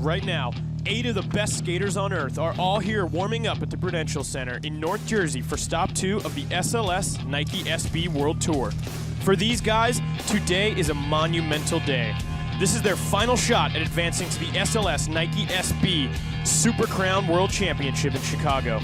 Right now, 8 of the best skaters on earth are all here warming up at the Prudential Center in North Jersey for Stop 2 of the SLS Nike SB World Tour. For these guys, today is a monumental day. This is their final shot at advancing to the SLS Nike SB Super Crown World Championship in Chicago.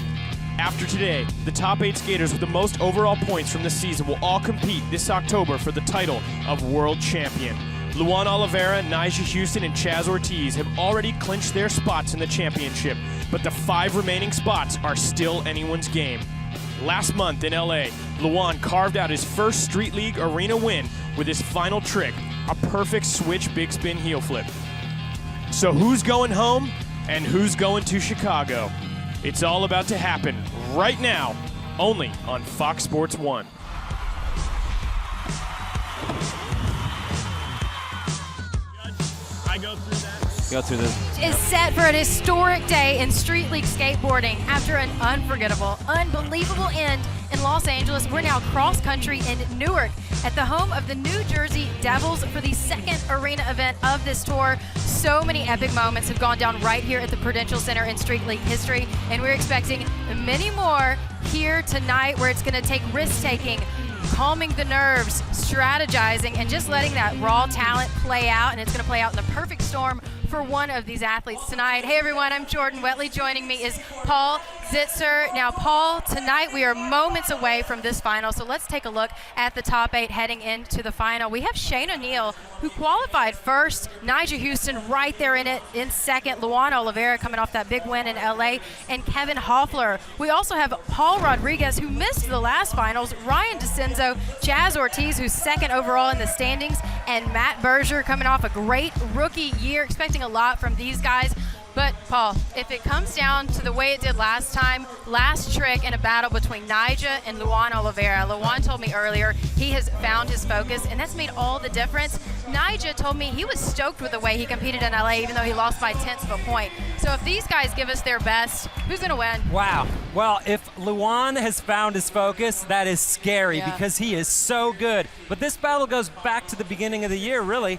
After today, the top 8 skaters with the most overall points from the season will all compete this October for the title of World Champion. Luan, Oliveira, Nyjah, Huston, and Chaz Ortiz have already clinched their spots in the championship, but the 5 remaining spots are still anyone's game. Last month in LA, Luan carved out his first Street League arena win with his final trick, a perfect switch big spin heel flip. So who's going home and who's going to Chicago? It's all about to happen right now, only on Fox Sports 1. I go through that. Go through this. Is set for an historic day in Street League skateboarding. After an unforgettable, unbelievable end in Los Angeles, we're now cross-country in Newark at the home of the New Jersey Devils for the second arena event of this tour. So many epic moments have gone down right here at the Prudential Center in Street League history, and we're expecting many more here tonight where it's going to take risk-taking, calming the nerves, strategizing, and just letting that raw talent play out, and it's going to play out in the perfect storm for one of these athletes tonight. Hey everyone, I'm Jordan Wetley. Joining me is Paul Zitzer. Now Paul, tonight we are moments away from this final, so let's take a look at the top 8 heading into the final. We have Shane O'Neill, who qualified first, Nyjah Huston right there in it in second, Luan Oliveira coming off that big win in LA, and Kelvin Hoefler. We also have Paul Rodriguez, who missed the last finals, Ryan Decenzo, Chaz Ortiz, who's second overall in the standings, and Matt Berger coming off a great rookie year. Expecting a lot from these guys. But Paul, if it comes down to the way it did last time, last trick in a battle between Nyjah and Luan Oliveira, Luan told me earlier he has found his focus, and that's made all the difference. Nyjah told me he was stoked with the way he competed in LA, even though he lost by 1/10 of a point. So if these guys give us their best, who's going to win? Wow. Well, if Luan has found his focus, that is scary because he is so good. But this battle goes back to the beginning of the year, really.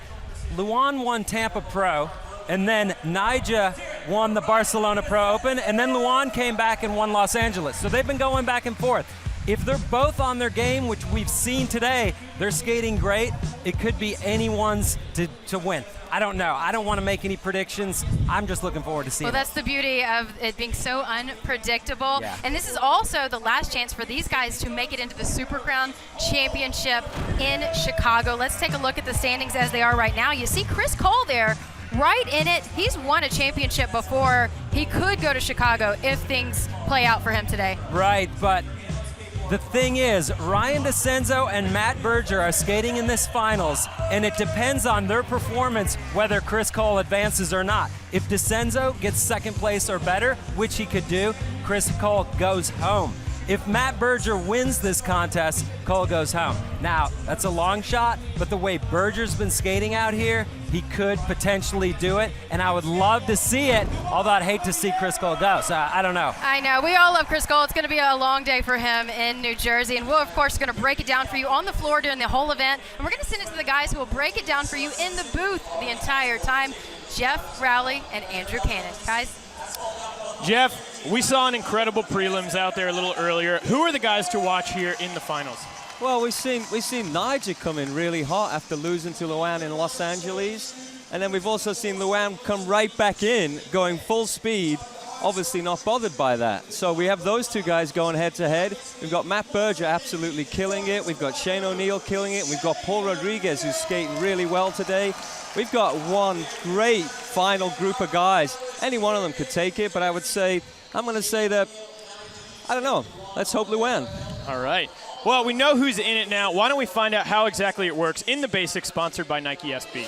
Luan won Tampa Pro, and then Nyjah won the Barcelona Pro Open, and then Luan came back and won Los Angeles. So they've been going back and forth. If they're both on their game, which we've seen today, they're skating great, it could be anyone's to win. I don't know. I don't want to make any predictions. I'm just looking forward to seeing it. Well, that's the beauty of it being so unpredictable. Yeah. And this is also the last chance for these guys to make it into the Super Crown Championship in Chicago. Let's take a look at the standings as they are right now. You see Chris Cole there, right in it. He's won a championship before. He could go to Chicago if things play out for him today. Right, but the thing is, Ryan Decenzo and Matt Berger are skating in this finals, and it depends on their performance whether Chris Cole advances or not. If Decenzo gets second place or better, which he could do, Chris Cole goes home. If Matt Berger wins this contest, Cole goes home. Now, that's a long shot, but the way Berger's been skating out here, he could potentially do it, and I would love to see it, although I'd hate to see Chris Cole go, so I don't know. I know. We all love Chris Cole. It's going to be a long day for him in New Jersey, and we're, of course, going to break it down for you on the floor during the whole event, and we're going to send it to the guys who will break it down for you in the booth the entire time, Jeff Rowley and Andrew Cannon. Guys? Jeff, we saw an incredible prelims out there a little earlier. Who are the guys to watch here in the finals? Well, we've seen Nyjah come in really hot after losing to Luan in Los Angeles. And then we've also seen Luan come right back in, going full speed, obviously not bothered by that. So we have those two guys going head-to-head. We've got Matt Berger absolutely killing it. We've got Shane O'Neill killing it. We've got Paul Rodriguez, who's skating really well today. We've got one great final group of guys. Any one of them could take it, but I'm going to say that, I don't know. Let's hope Luan. All right. Well, we know who's in it now. Why don't we find out how exactly it works in the basics sponsored by Nike SB.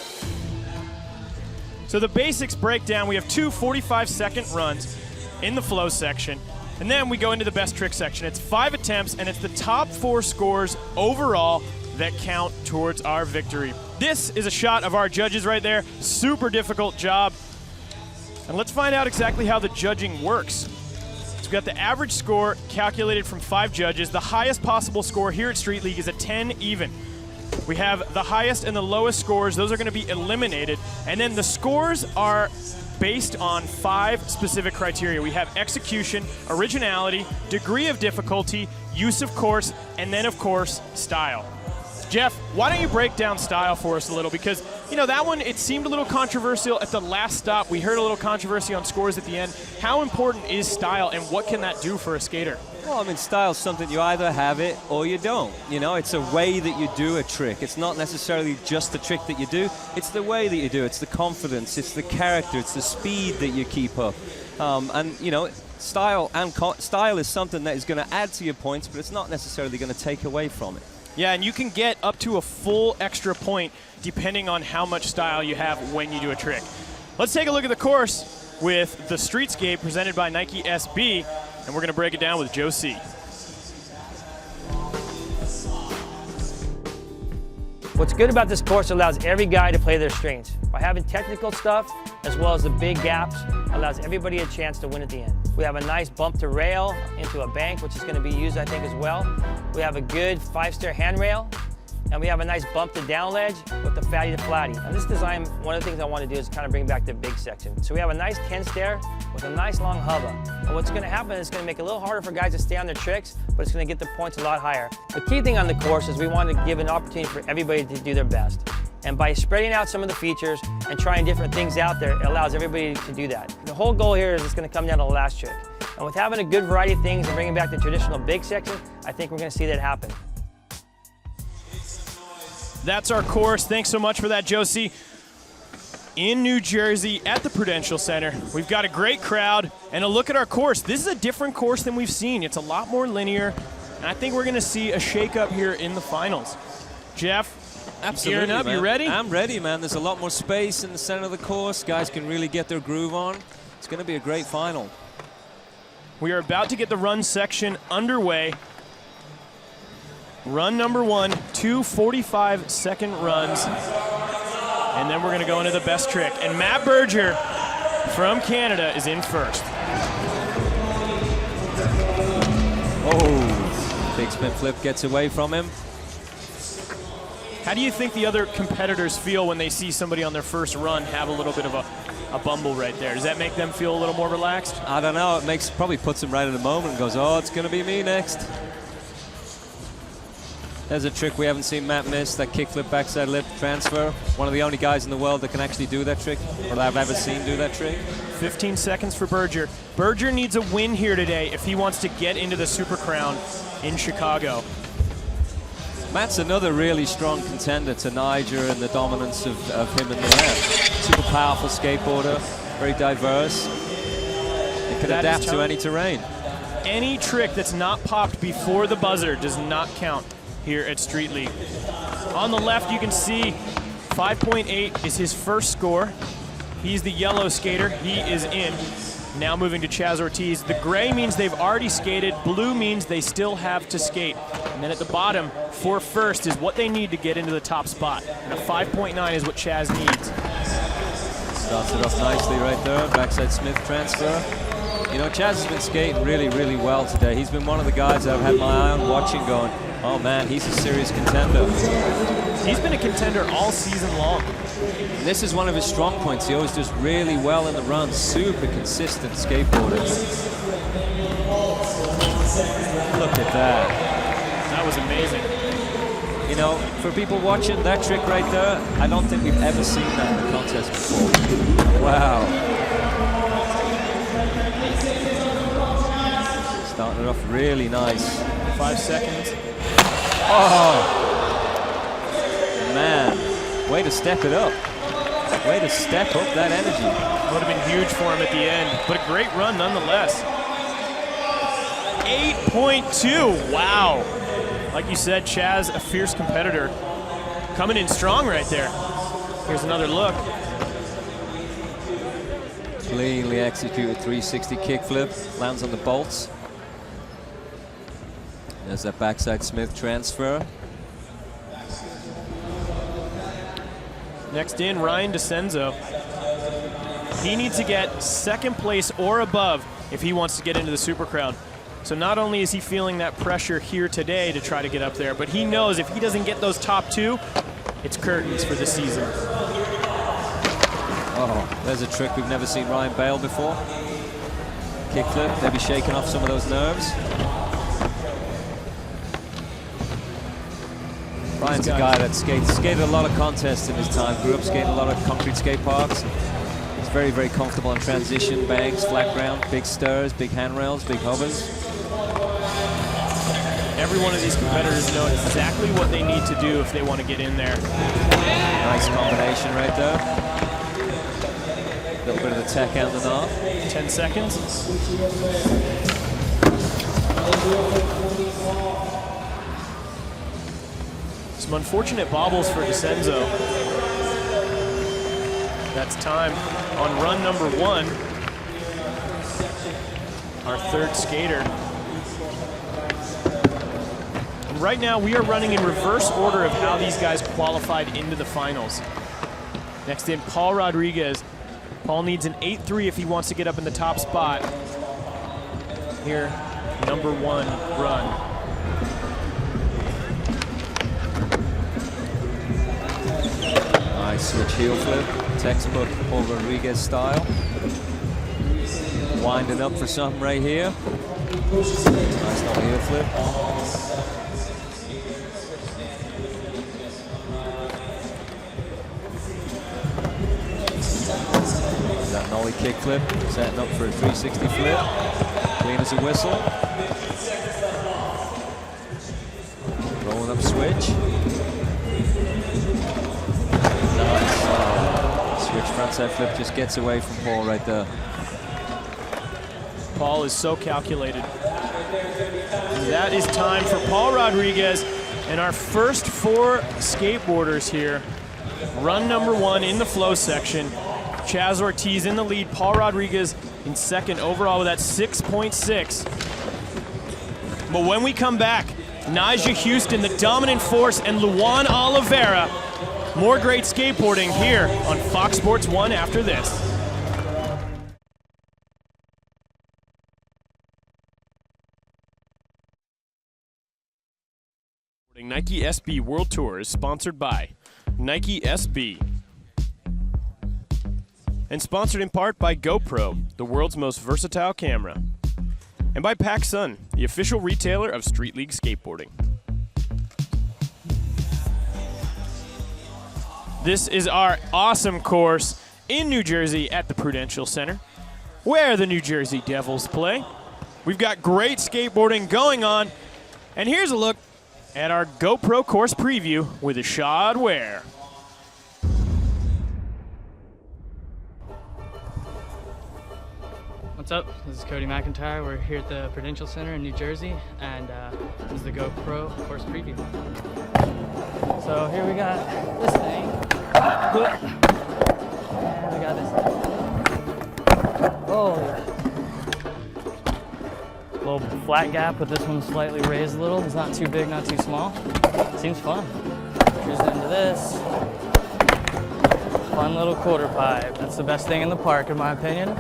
So the basics breakdown, we have 2 45-second runs in the flow section, and then we go into the best trick section. It's 5 attempts, and it's the top 4 scores overall that count towards our victory. This is a shot of our judges right there. Super difficult job. And let's find out exactly how the judging works. So we've got the average score calculated from 5 judges. The highest possible score here at Street League is a 10 even. We have the highest and the lowest scores. Those are going to be eliminated. And then the scores are based on 5 specific criteria. We have execution, originality, degree of difficulty, use of course, and then of course, style. Jeff, why don't you break down style for us a little? Because, you know, that one, it seemed a little controversial at the last stop. We heard a little controversy on scores at the end. How important is style, and what can that do for a skater? Well, I mean, style's something you either have it or you don't. You know, it's a way that you do a trick. It's not necessarily just the trick that you do. It's the way that you do. It's the confidence. It's the character. It's the speed that you keep up. And, you know, style is something that is going to add to your points, but it's not necessarily going to take away from it. Yeah, and you can get up to a full extra point depending on how much style you have when you do a trick. Let's take a look at the course with the street skate presented by Nike SB, and we're going to break it down with Joe C. What's good about this course allows every guy to play their strengths. By having technical stuff, as well as the big gaps, allows everybody a chance to win at the end. We have a nice bump to rail into a bank, which is going to be used, I think, as well. We have a good 5-stair handrail, and we have a nice bump to down ledge with the fatty to flatty. Now this design, one of the things I want to do is kind of bring back the big section. So we have a nice 10-stair with a nice long hubba. And what's going to happen is it's going to make it a little harder for guys to stay on their tricks, but it's going to get the points a lot higher. The key thing on the course is we want to give an opportunity for everybody to do their best. And by spreading out some of the features and trying different things out there, it allows everybody to do that. The whole goal here is it's going to come down to the last trick. And with having a good variety of things and bringing back the traditional big section, I think we're going to see that happen. That's our course. Thanks so much for that, Josie. In New Jersey at the Prudential Center, we've got a great crowd and a look at our course. This is a different course than we've seen. It's a lot more linear, and I think we're going to see a shake-up here in the finals. Jeff, absolutely, gearing up, man. You ready? I'm ready, man. There's a lot more space in the center of the course. Guys can really get their groove on. It's going to be a great final. We are about to get the run section underway. Run number 1, 2 45-second runs. And then we're going to go into the best trick. And Matt Berger from Canada is in first. Oh, big spin flip gets away from him. How do you think the other competitors feel when they see somebody on their first run have a little bit of a bumble right there? Does that make them feel a little more relaxed? I don't know. It probably puts him right in the moment and goes, oh, it's going to be me next. There's a trick we haven't seen Matt miss, that kickflip backside lip transfer. One of the only guys in the world that can actually do that trick, or that I've ever seen do that trick. 15 seconds for Berger. Berger needs a win here today if he wants to get into the Super Crown in Chicago. Matt's another really strong contender to Nyjah and the dominance of him and Luan. Super powerful skateboarder, very diverse. He could adapt to any terrain. Any trick that's not popped before the buzzer does not count here at Street League. On the left, you can see 5.8 is his first score. He's the yellow skater. He is in. Now moving to Chaz Ortiz. The gray means they've already skated. Blue means they still have to skate. And then at the bottom, for first, is what they need to get into the top spot. And a 5.9 is what Chaz needs. Starts it off nicely right there. Backside Smith transfer. You know, Chaz has been skating really, really well today. He's been one of the guys that I've had my eye on watching going, oh man, he's a serious contender. He's been a contender all season long. And this is one of his strong points. He always does really well in the run. Super consistent skateboarder. Look at that. That was amazing. You know, for people watching, that trick right there, I don't think we've ever seen that in the contest before. Wow. Starting it off really nice. 5 seconds. Oh, man. Way to step it up. Way to step up that energy. Would have been huge for him at the end, but a great run nonetheless. 8.2, wow. Like you said, Chaz, a fierce competitor. Coming in strong right there. Here's another look. Cleanly executed 360 kickflip, lands on the bolts. There's that backside Smith transfer. Next in, Ryan Decenzo. He needs to get second place or above if he wants to get into the Super Crown. So not only is he feeling that pressure here today to try to get up there, but he knows if he doesn't get those top 2, it's curtains for the season. Oh, there's a trick we've never seen Ryan bail before. Kickflip, maybe shaking off some of those nerves. Ryan's a guy that skated a lot of contests in his time, grew up skating a lot of concrete skate parks. He's very, very comfortable on transition, banks, flat ground, big stirs, big handrails, big hovers. Every one of these competitors know exactly what they need to do if they want to get in there. Nice combination right there. A little bit of the tech out and off. 10 seconds. Some unfortunate bobbles for Decenzo. That's time on run number 1. Our third skater. And right now we are running in reverse order of how these guys qualified into the finals. Next in, Paul Rodriguez. Paul needs an 8-3 if he wants to get up in the top spot. Here, number 1 run. Nice switch heel flip, textbook Paul Rodriguez style. Winding up for something right here. Nice double heel flip. That nollie kick flip, setting up for a 360 flip. Clean as a whistle. Rolling up switch. Switch frontside flip just gets away from Paul right there. Paul is so calculated. And that is time for Paul Rodriguez and our first 4 skateboarders here. Run number 1 in the flow section. Chaz Ortiz in the lead, Paul Rodriguez in second overall with that 6.6. But when we come back, Nyjah Huston, the dominant force, and Luan Oliveira. More great skateboarding here on Fox Sports 1 after this. Nike SB World Tour is sponsored by Nike SB. And sponsored in part by GoPro, the world's most versatile camera. And by PacSun, the official retailer of Street League Skateboarding. This is our awesome course in New Jersey at the Prudential Center, where the New Jersey Devils play. We've got great skateboarding going on, and here's a look at our GoPro course preview with Ashad Ware. What's up? This is Cody McIntyre. We're here at the Prudential Center in New Jersey, and this is the GoPro course preview. So here we got this thing. And we got this thing. Oh, little flat gap with this one slightly raised a little. It's not too big, not too small. Seems fun. Here's the end of this. Fun little quarter pipe. That's the best thing in the park, in my opinion.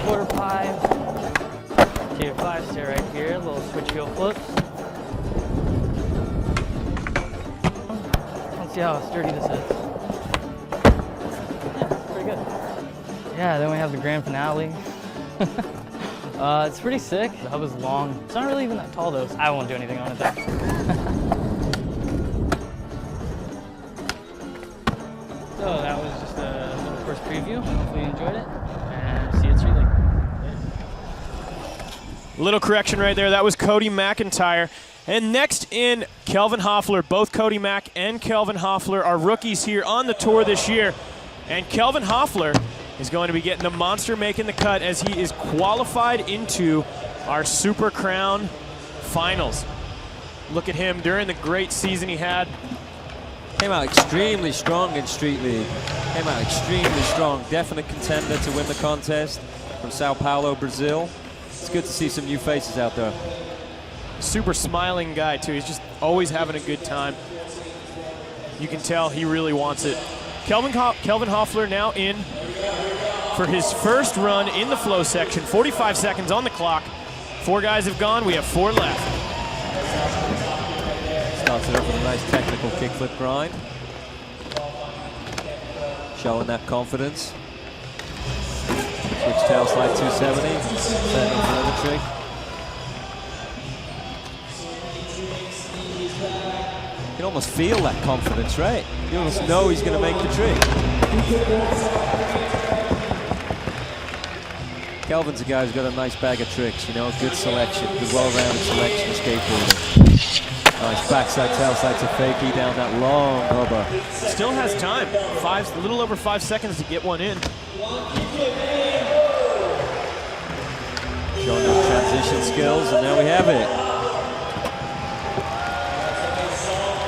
Quarter pipe. Tier 5 stair right here. Little switch heel flips. Let's see how sturdy this is. Yeah, pretty good. Yeah, then we have the grand finale. It's pretty sick. The hub is long. It's not really even that tall though. I won't do anything on it though. So that was just a little course preview. Hopefully you enjoyed it. And see you at Street League. Little correction right there. That was Cody McIntyre. And next in, Kelvin Hoefler. Both Cody Mack and Kelvin Hoefler are rookies here on the tour this year. And Kelvin Hoefler is going to be getting the monster making the cut as he is qualified into our Super Crown finals. Look at him during the great season he had. Came out extremely strong in Street League. Came out extremely strong. Definite contender to win the contest from Sao Paulo, Brazil. It's good to see some new faces out there. Super smiling guy too. He's just always having a good time. You can tell he really wants it. Kelvin Hoefler now in for his first run in the flow section. 45 seconds on the clock. 4 guys have gone. We have 4 left. Starts it off with a nice technical kickflip grind. Showing that confidence. tail slide 270. Setting up another trick. You can almost feel that confidence, right? You almost know he's going to make the trick. Kelvin's a guy who's got a nice bag of tricks, you know, good selection, good well-rounded selection of skateboarding. Nice backside, tailside to fakie down that long rubber. Still has time. A little over 5 seconds to get one in. Showing those transition skills, and there we have it.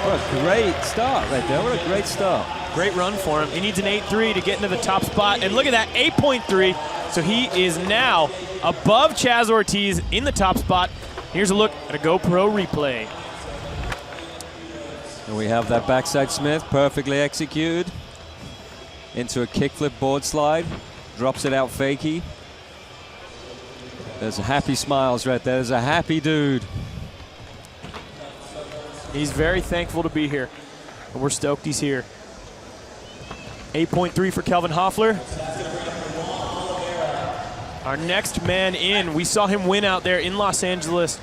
What a great start right there. What a great start. Great run for him. He needs an 8.3 to get into the top spot. And look at that, 8.3. So he is now above Chaz Ortiz in the top spot. Here's a look at a GoPro replay. And we have that backside Smith perfectly executed into a kickflip board slide. Drops it out fakie. There's happy smiles right there. There's a happy dude. He's very thankful to be here. And we're stoked he's here. 8.3 for Kelvin Hoefler. Our next man in, we saw him win out there in Los Angeles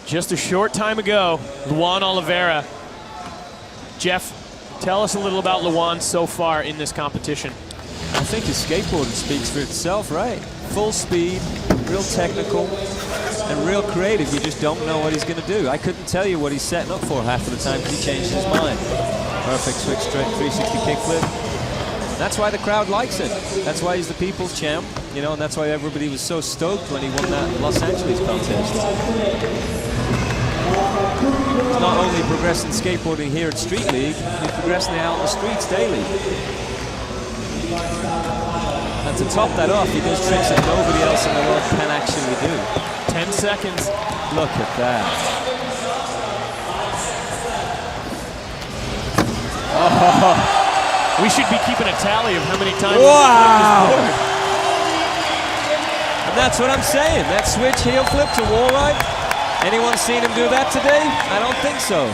just a short time ago, Luan Oliveira. Jeff, tell us a little about Luan so far in this competition. I think his skateboarding speaks for itself, right? Full speed, real technical, and real creative. You just don't know what he's going to do. I couldn't tell you what he's setting up for half of the time because he changed his mind. Perfect switch trick, 360 kickflip. That's why the crowd likes him. That's why he's the people's champ, you know, and that's why everybody was so stoked when he won that Los Angeles contest. He's not only progressing skateboarding here at Street League, he's progressing it out on the streets daily. And to top that off, he does tricks that nobody else in the world can actually do. 10 seconds. Look at that. Oh. We should be keeping a tally of how many times. Wow! And that's what I'm saying. That switch heel flip to wall ride. Anyone seen him do that today? I don't think so.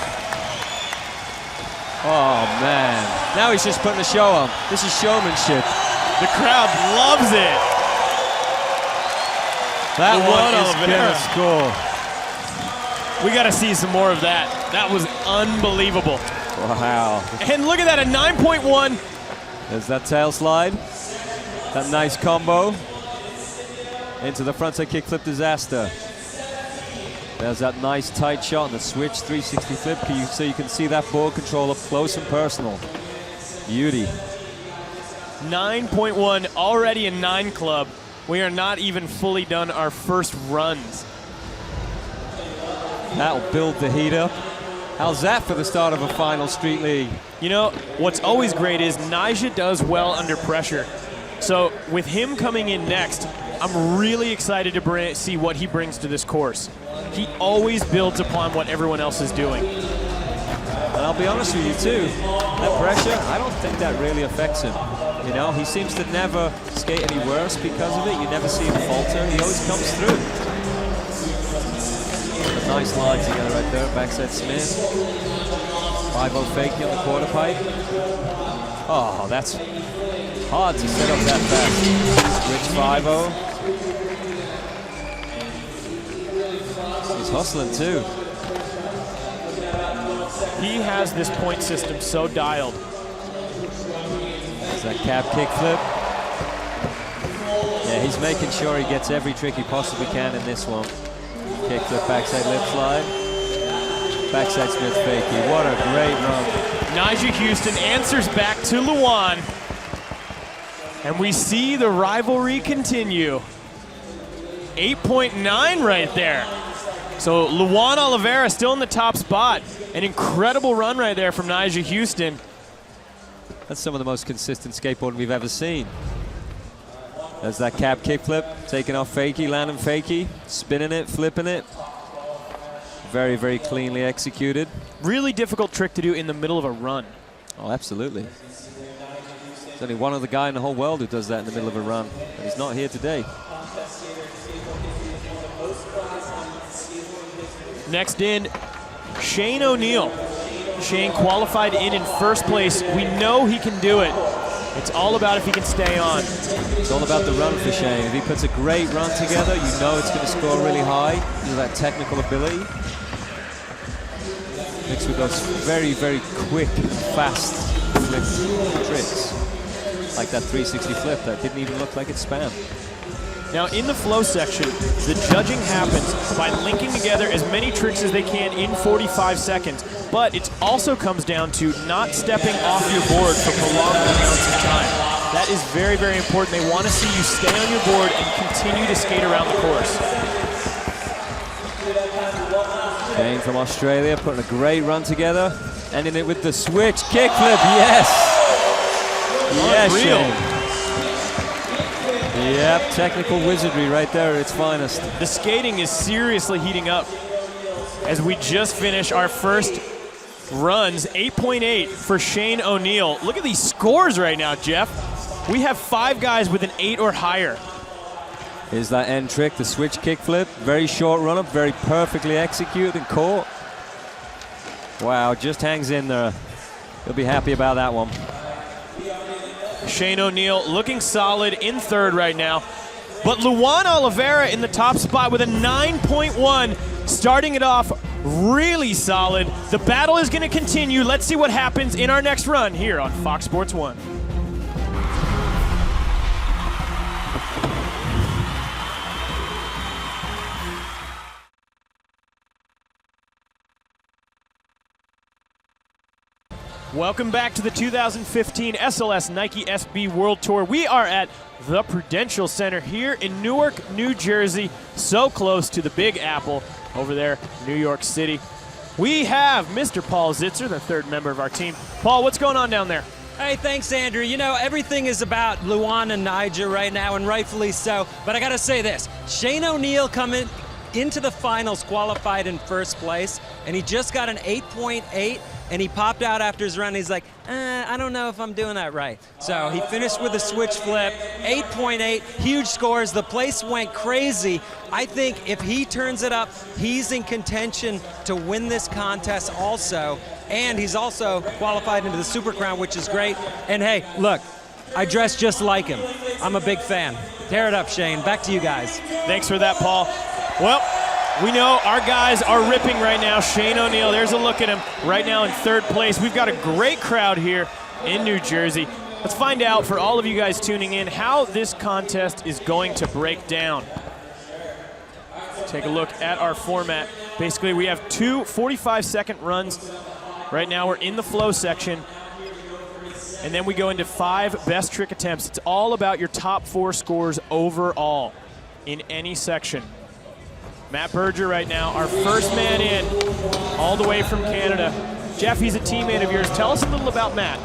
Oh man! Now he's just putting a show on. This is showmanship. The crowd loves it. That Luan one is Oliveira. gonna score. We got to see some more of that. That was unbelievable. Wow. And look at that, a 9.1. There's that tail slide. That nice combo. Into the frontside kickflip disaster. There's that nice tight shot on the switch 360 flip so you can see that board control up close and personal. Beauty. 9.1, already a 9 club. We are not even fully done our first runs. That'll build the heat up. How's that for the start of a final Street League? You know, what's always great is Nyjah does well under pressure. So with him coming in next, I'm really excited to see what he brings to this course. He always builds upon what everyone else is doing. And I'll be honest with you too, that pressure, I don't think that really affects him. You know, he seems to never skate any worse because of it. You never see him falter. He always comes through. Nice line together right there, backside Smith. 5-0 fakie on the quarter pipe. Oh, that's hard to set up that fast. Switch 5-0. He's hustling too. He has this point system so dialed. There's that cab kickflip. Yeah, he's making sure he gets every trick he possibly can in this one. Kickflip, backside lip slide. Backside Smith fakie. What a great run. Nyjah Huston answers back to Luan. And we see the rivalry continue. 8.9 right there. So Luan Oliveira still in the top spot. An incredible run right there from Nyjah Huston. That's some of the most consistent skateboarding we've ever seen. There's that cab kickflip, taking off fakie, landing fakie, spinning it, flipping it. Very, very cleanly executed. Really difficult trick to do in the middle of a run. Oh, absolutely. There's only one other guy in the whole world who does that in the middle of a run, and he's not here today. Next in, Shane O'Neill. Shane qualified in first place. We know he can do it. It's all about if he can stay on. It's all about the run for Shane. If he puts a great run together, you know it's going to score really high because of that technical ability. Mixed with those very, very quick, fast flip tricks. Like that 360 flip that didn't even look like it spanned. Now in the flow section, the judging happens by linking together as many tricks as they can in 45 seconds, but it also comes down to not stepping off your board for prolonged amounts of time. That is very, very important. They want to see you stay on your board and continue to skate around the course. Shane from Australia putting a great run together, ending it with the switch kickflip. Yes! Yes, Shane. Yep, technical wizardry right there at its finest. The skating is seriously heating up as we just finished our first runs. 8.8 for Shane O'Neill. Look at these scores right now, Jeff. We have 5 guys with an 8 or higher. Here's that end trick, the switch kickflip. Very short run up, very perfectly executed and caught. Wow, just hangs in there. He'll be happy about that one. Shane O'Neill looking solid in third right now. But Luan Oliveira in the top spot with a 9.1, starting it off really solid. The battle is going to continue. Let's see what happens in our next run here on Fox Sports 1. Welcome back to the 2015 SLS Nike SB World Tour. We are at the Prudential Center here in Newark, New Jersey, so close to the Big Apple over there, New York City. We have Mr. Paul Zitzer, the third member of our team. Paul, what's going on down there? Hey, thanks, Andrew. You know, everything is about Luan and Nyjah right now, and rightfully so. But I got to say this. Shane O'Neill coming into the finals qualified in first place, and he just got an 8.8, and he popped out after his run. He's like, I don't know if I'm doing that right. So he finished with a switch flip, 8.8, huge scores. The place went crazy. I think if he turns it up, he's in contention to win this contest also, and he's also qualified into the Super Crown, which is great. And hey, look, I dress just like him. I'm a big fan. Tear it up, Shane. Back to you guys. Thanks for that, Paul. Well, we know our guys are ripping right now. Shane O'Neill, there's a look at him right now in third place. We've got a great crowd here in New Jersey. Let's find out for all of you guys tuning in how this contest is going to break down. Take a look at our format. Basically, we have 2 45-second runs. Right now, we're in the flow section. And then we go into 5 best trick attempts. It's all about your top 4 scores overall in any section. Matt Berger right now, our first man in, all the way from Canada. Jeff, he's a teammate of yours. Tell us a little about Matt.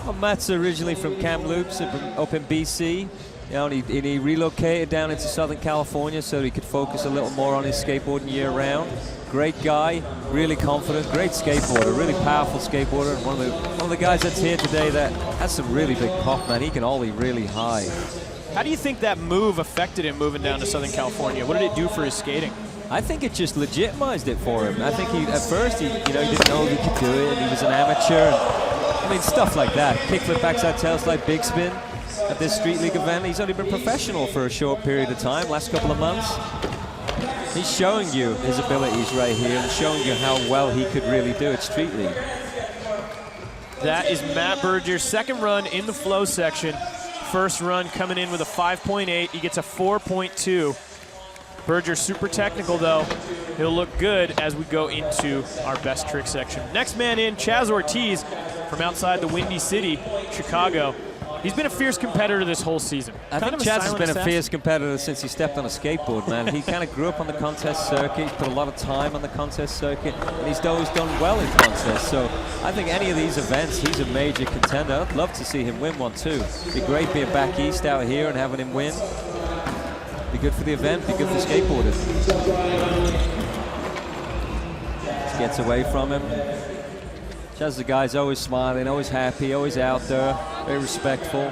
Well, Matt's originally from Kamloops up in BC. You know, and he relocated down into Southern California so he could focus a little more on his skateboarding year-round. Great guy, really confident, great skateboarder, really powerful skateboarder, and one of the guys that's here today that has some really big pop, man. He can ollie really high. How do you think that move affected him moving down to Southern California? What did it do for his skating? I think it just legitimized it for him. I think at first he didn't know he could do it, and he was an amateur. And, I mean, stuff like that. Kickflip, backside tailslide, big spin at this Street League event. He's only been professional for a short period of time, last couple of months. He's showing you his abilities right here and showing you how well he could really do at Street League. That is Matt Berger's second run in the flow section. First run coming in with a 5.8. He gets a 4.2. Berger's super technical, though. He'll look good as we go into our best trick section. Next man in, Chaz Ortiz from outside the Windy City, Chicago. He's been a fierce competitor this whole season. I think Chaz has been a fierce competitor since he stepped on a skateboard, man. He kind of grew up on the contest circuit. He's put a lot of time on the contest circuit, and he's always done well in contests. So I think any of these events, he's a major contender. I'd love to see him win one, too. It'd be great being back east out here and having him win. Be good for the event, be good for skateboarders. Just gets away from him. Chaz, the guy's always smiling, always happy, always out there, very respectful.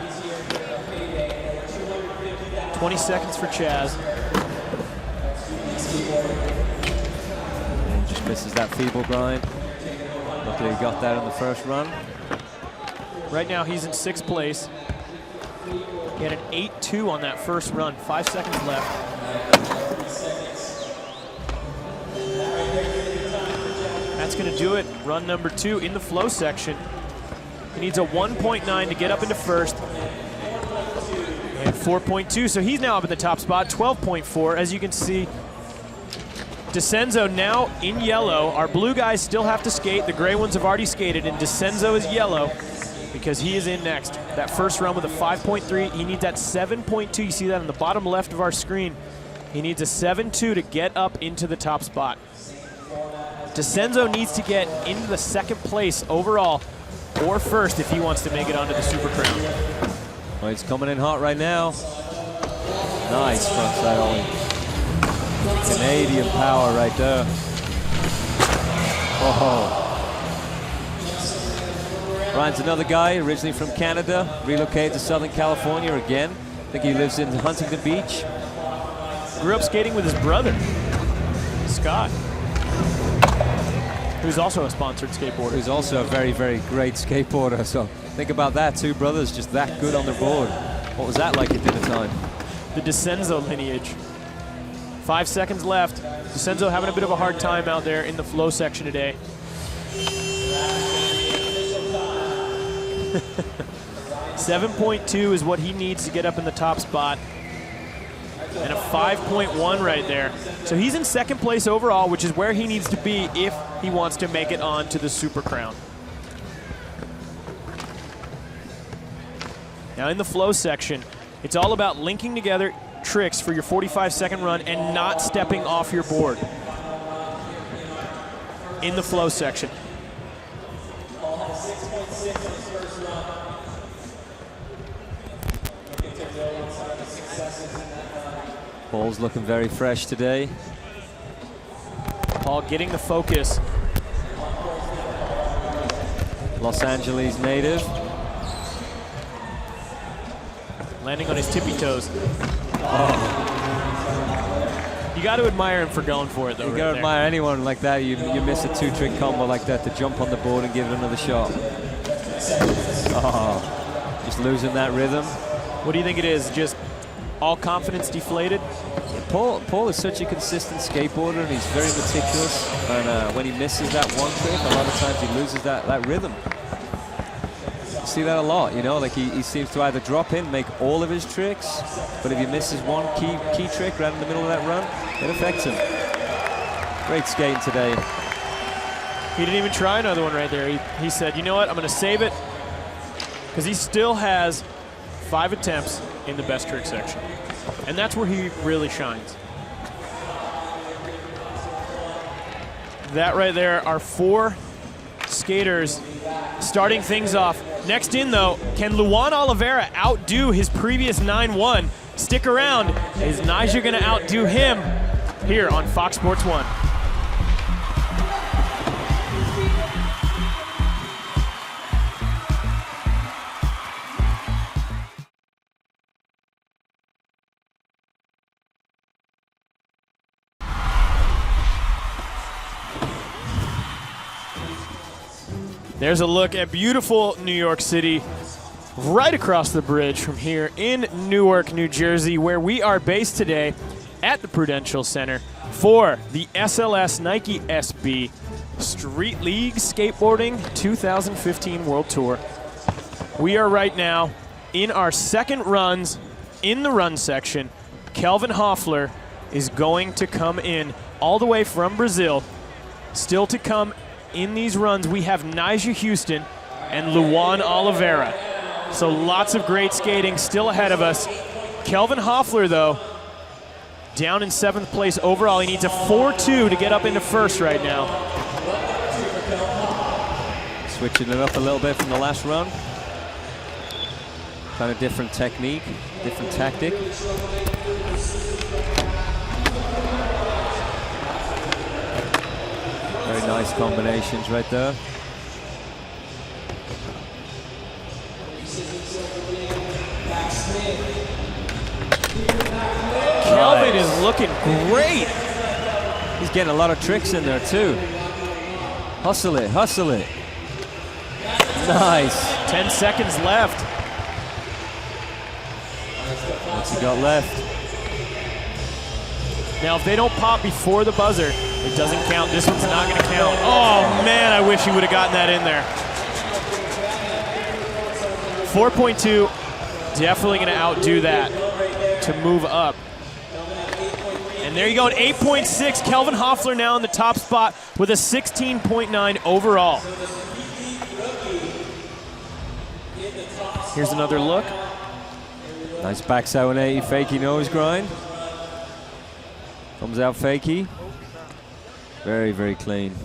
20 seconds for Chaz. And just misses that feeble grind. Luckily he got that in the first run. Right now he's in 6th place. He had an 8-2 on that first run. 5 seconds left. That's going to do it. Run number 2 in the flow section. He needs a 1.9 to get up into first. And 4.2, so he's now up in the top spot. 12.4, as you can see. Decenzo now in yellow. Our blue guys still have to skate. The gray ones have already skated, and Decenzo is yellow because he is in next. That first run with a 5.3, he needs that 7.2. You see that on the bottom left of our screen. He needs a 7.2 to get up into the top spot. Decenzo needs to get into the second place overall or first if he wants to make it onto the Super Crown. Well, he's coming in hot right now. Nice front side ollie. Canadian power right there. Oh. Ryan's another guy, originally from Canada, relocated to Southern California again. I think he lives in Huntington Beach. Grew up skating with his brother, Scott, who's also a sponsored skateboarder. Who's also a very, very great skateboarder. So think about that, 2 brothers just that good on the board. What was that like at dinner time? The Decenzo lineage. 5 seconds left. Decenzo having a bit of a hard time out there in the flow section today. 7.2 is what he needs to get up in the top spot. And a 5.1 right there. So he's in second place overall, which is where he needs to be if he wants to make it on to the Super Crown. Now in the flow section, it's all about linking together tricks for your 45-second run and not stepping off your board in the flow section. Paul's looking very fresh today. Paul getting the focus. Los Angeles native. Landing on his tippy toes. You got to admire him for going for it, though. You got to admire anyone like that. You miss a 2-trick combo like that to jump on the board and give it another shot. Oh, just losing that rhythm. What do you think it is? Just all confidence deflated? Paul is such a consistent skateboarder, and he's very meticulous. And when he misses that one trick, a lot of times he loses that rhythm. You see that a lot, you know, like he seems to either drop in, make all of his tricks, but if he misses one key trick right in the middle of that run, it affects him. Great skating today. He didn't even try another one right there. He said, you know what, I'm going to save it, because he still has 5 attempts in the best trick section. And that's where he really shines. That right there are 4 skaters starting things off. Next in, though, can Luan Oliveira outdo his previous 9-1? Stick around. Is Nyjah going to outdo him here on Fox Sports 1? There's a look at beautiful New York City right across the bridge from here in Newark, New Jersey, where we are based today at the Prudential Center for the SLS Nike SB Street League Skateboarding 2015 World Tour. We are right now in our second runs in the run section. Kelvin Hoefler is going to come in all the way from Brazil. Still to come in these runs, we have Nyjah Huston and Luan Oliveira. So lots of great skating still ahead of us. Kelvin Hoefler, though, down in 7th place overall. He needs a 4.2 to get up into first right now. Switching it up a little bit from the last run. Kind of different technique, different tactic. Very nice combinations right there. Kelvin is looking great. He's getting a lot of tricks in there too. Hustle it, hustle it. Nice. 10 seconds left. What's he got left? Now, if they don't pop before the buzzer, it doesn't count. This one's not going to count. Oh, man, I wish he would have gotten that in there. 4.2, definitely going to outdo that to move up. And there you go, an 8.6. Kelvin Hoefler now in the top spot with a 16.9 overall. Here's another look. Nice backside 180, fakey nose grind. Comes out fakey. Very, very clean.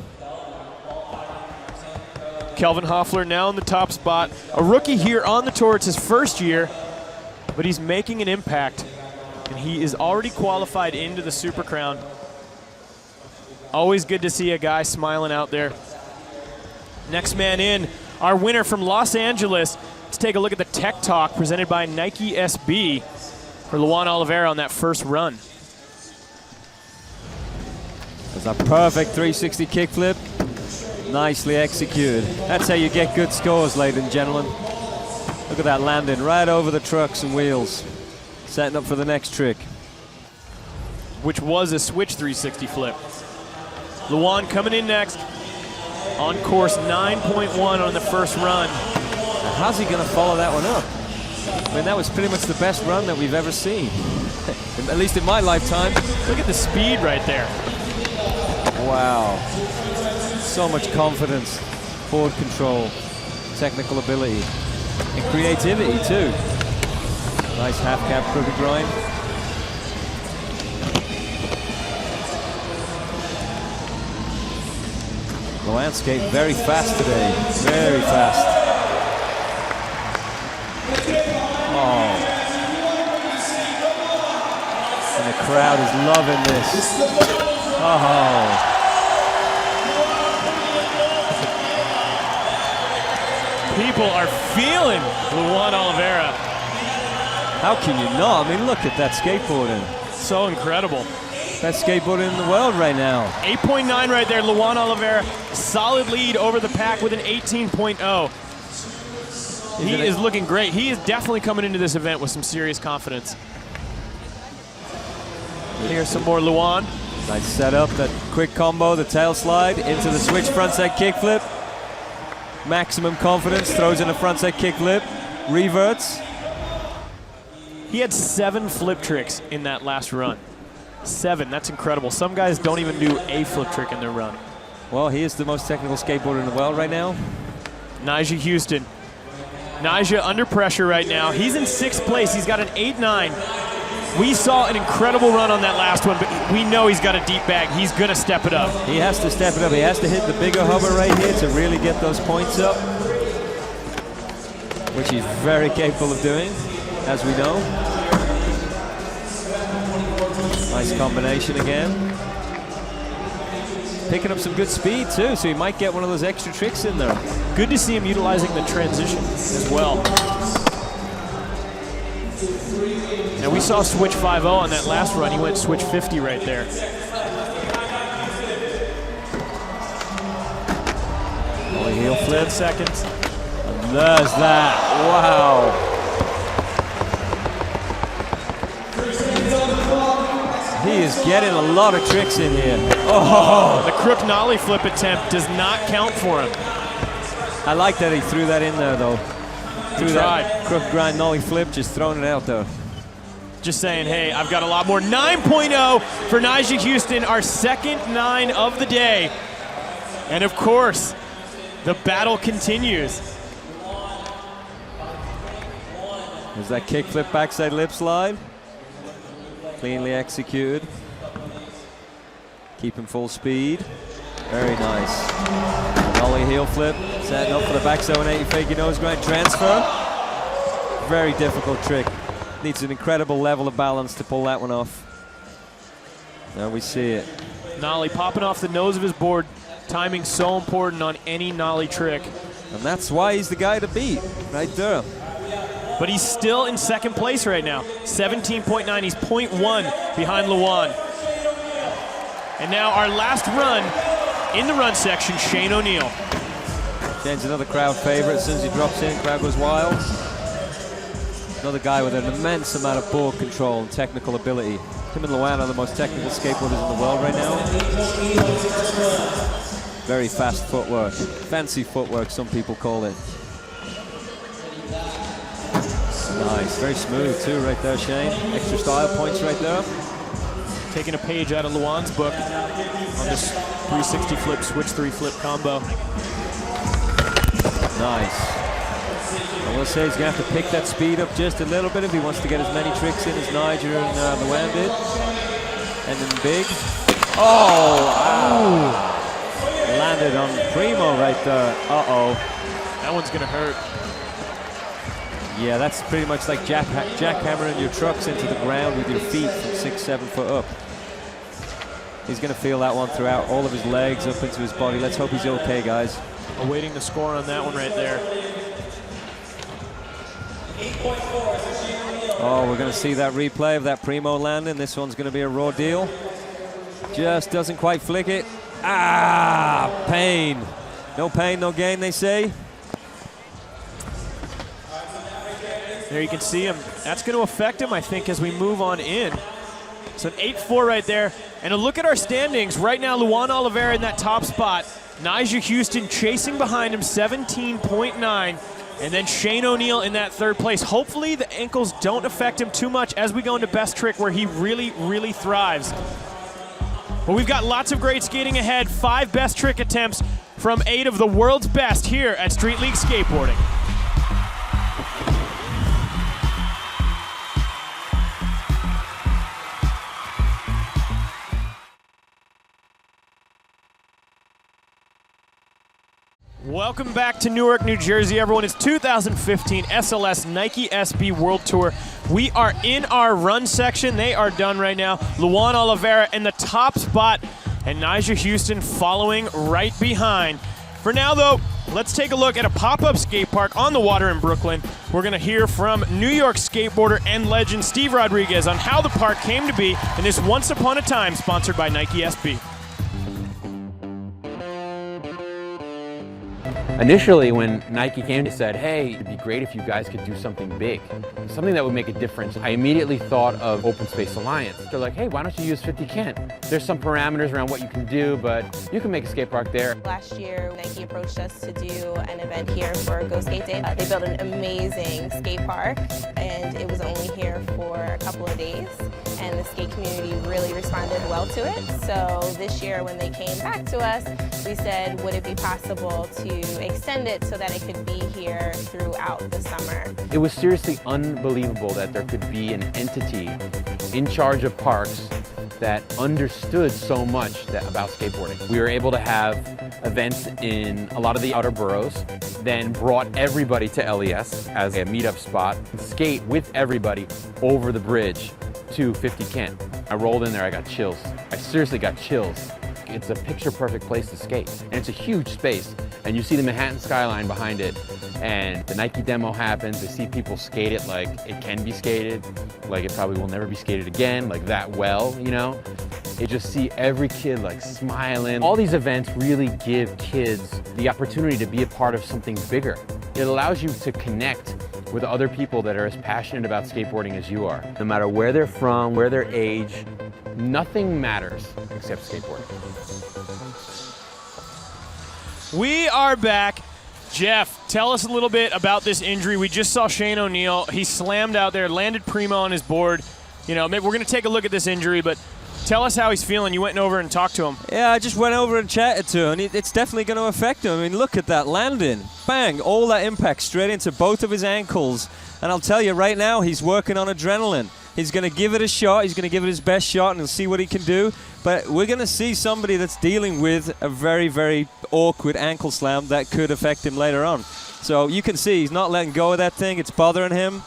Kelvin Hoefler now in the top spot. A rookie here on the tour. It's his first year, but he's making an impact. And he is already qualified into the Super Crown. Always good to see a guy smiling out there. Next man in, our winner from Los Angeles. Let's take a look at the Tech Talk presented by Nike SB for Luan Oliveira on that first run. That's a perfect 360 kickflip. Nicely executed. That's how you get good scores, ladies and gentlemen. Look at that landing right over the trucks and wheels. Setting up for the next trick. Which was a switch 360 flip. Luan coming in next. On course 9.1 on the first run. Now how's he going to follow that one up? I mean, that was pretty much the best run that we've ever seen. At least in my lifetime. Look at the speed right there. Wow. So much confidence, forward control, technical ability, and creativity too. Nice half cap crooked grind. The landscape very fast today, very fast. Oh. And the crowd is loving this. Oh. People are feeling Luan Oliveira. How can you not? I mean, look at that skateboarding. So incredible. Best skateboarder in the world right now. 8.9 right there, Luan Oliveira. Solid lead over the pack with an 18.0. He is looking great. He is definitely coming into this event with some serious confidence. Here's some more Luan. Nice setup, that quick combo, the tail slide into the switch frontside kickflip. Maximum confidence, throws in a frontside kickflip, reverts. He had 7 flip tricks in that last run. 7, that's incredible. Some guys don't even do a flip trick in their run. Well, he is the most technical skateboarder in the world right now. Nyjah Huston. Nyjah under pressure right now. He's in 6th place. He's got an 8.9. We saw an incredible run on that last one, but we know he's got a deep bag. He's going to step it up. He has to step it up. He has to hit the bigger hover right here to really get those points up, which he's very capable of doing, as we know. Nice combination again. Picking up some good speed too, so he might get one of those extra tricks in there. Good to see him utilizing the transition as well. Now we saw switch 5.0 on that last run. He went switch 50 right there. Ollie heel flip. 10 seconds. And there's that. Wow. He is getting a lot of tricks in here. Oh! The crook nollie flip attempt does not count for him. I like that he threw that in there though. He tried. That crook grind nollie flip, just throwing it out there. Just saying, hey, I've got a lot more. 9.0 for Nyjah Huston, our second 9 of the day. And of course, the battle continues. There's that kickflip backside lip slide. Cleanly executed. Keeping full speed. Very nice. Ollie heel flip. Setting up for the backside 180 fakey nose grind transfer. Very difficult trick. Needs an incredible level of balance to pull that one off. There we see it. Nollie popping off the nose of his board. Timing so important on any nollie trick. And that's why he's the guy to beat, right there. But he's still in 2nd place right now. 17.9, he's 0.1 behind Luan. And now our last run in the run section, Shane O'Neill. Shane's another crowd favorite. As soon as he drops in, crowd goes wild. Another guy with an immense amount of ball control and technical ability. Him and Luan are the most technical skateboarders in the world right now. Very fast footwork. Fancy footwork, some people call it. Nice, very smooth too right there, Shane. Extra style points right there. Taking a page out of Luan's book on this 360 flip, switch 3 flip combo. Nice. I will say he's going to have to pick that speed up just a little bit if he wants to get as many tricks in as Nyjah and Luan did. And then big. Oh, wow. Landed on Primo right there. Uh-oh. That one's going to hurt. Yeah, that's pretty much like jackhammering your trucks into the ground with your feet from 6-7 foot up. He's going to feel that one throughout all of his legs, up into his body. Let's hope he's okay, guys. Awaiting the score on that one right there. Oh, we're going to see that replay of that Primo landing. This one's going to be a raw deal. Just doesn't quite flick it. Ah, pain. No pain, no gain, they say. There you can see him. That's going to affect him, I think, as we move on in. So an 8-4 right there. And a look at our standings. Right now, Luan Oliveira in that top spot. Nyjah Huston chasing behind him, 17.9. And then Shane O'Neill in that third place. Hopefully the ankles don't affect him too much as we go into best trick where he really, really thrives. But we've got lots of great skating ahead. 5 best trick attempts from 8 of the world's best here at Street League Skateboarding. Welcome back to Newark, New Jersey, everyone. It's 2015 SLS Nike SB World Tour. We are in our run section. They are done right now. Luan Oliveira in the top spot, and Nyjah Huston following right behind. For now, though, let's take a look at a pop-up skate park on the water in Brooklyn. We're going to hear from New York skateboarder and legend Steve Rodriguez on how the park came to be in this Once Upon a Time sponsored by Nike SB. Initially, when Nike came, they said, hey, it'd be great if you guys could do something big, something that would make a difference. I immediately thought of Open Space Alliance. They're like, hey, why don't you use 50 Kent? There's some parameters around what you can do, but you can make a skate park there. Last year, Nike approached us to do an event here for Go Skate Day. They built an amazing skate park, and it was only here for a couple of days, and the skate community really responded well to it. So this year, when they came back to us, we said, would it be possible to extend it so that it could be here throughout the summer? It was seriously unbelievable that there could be an entity in charge of parks that understood so much about skateboarding. We were able to have events in a lot of the outer boroughs, then brought everybody to LES as a meetup spot, skate with everybody over the bridge to 50 Kent. I rolled in there, I got chills. I seriously got chills. It's a picture-perfect place to skate, and it's a huge space, and you see the Manhattan skyline behind it, and the Nike demo happens. I see people skate it like it can be skated, like it probably will never be skated again, like that well, you know? You just see every kid like smiling. All these events really give kids the opportunity to be a part of something bigger. It allows you to connect with other people that are as passionate about skateboarding as you are. No matter where they're from, where their age, nothing matters except skateboarding. We are back. Jeff, tell us a little bit about this injury. We just saw Shane O'Neill. He slammed out there, landed Primo on his board. You know, maybe we're going to take a look at this injury, but tell us how he's feeling. You went over and talked to him. Yeah, I just went over and chatted to him, and it's definitely going to affect him. I mean, look at that landing. Bang, all that impact straight into both of his ankles. And I'll tell you right now, he's working on adrenaline. He's going to give it a shot. He's going to give it his best shot, and he'll see what he can do. But we're going to see somebody that's dealing with a very, very awkward ankle slam that could affect him later on. So you can see he's not letting go of that thing. It's bothering him.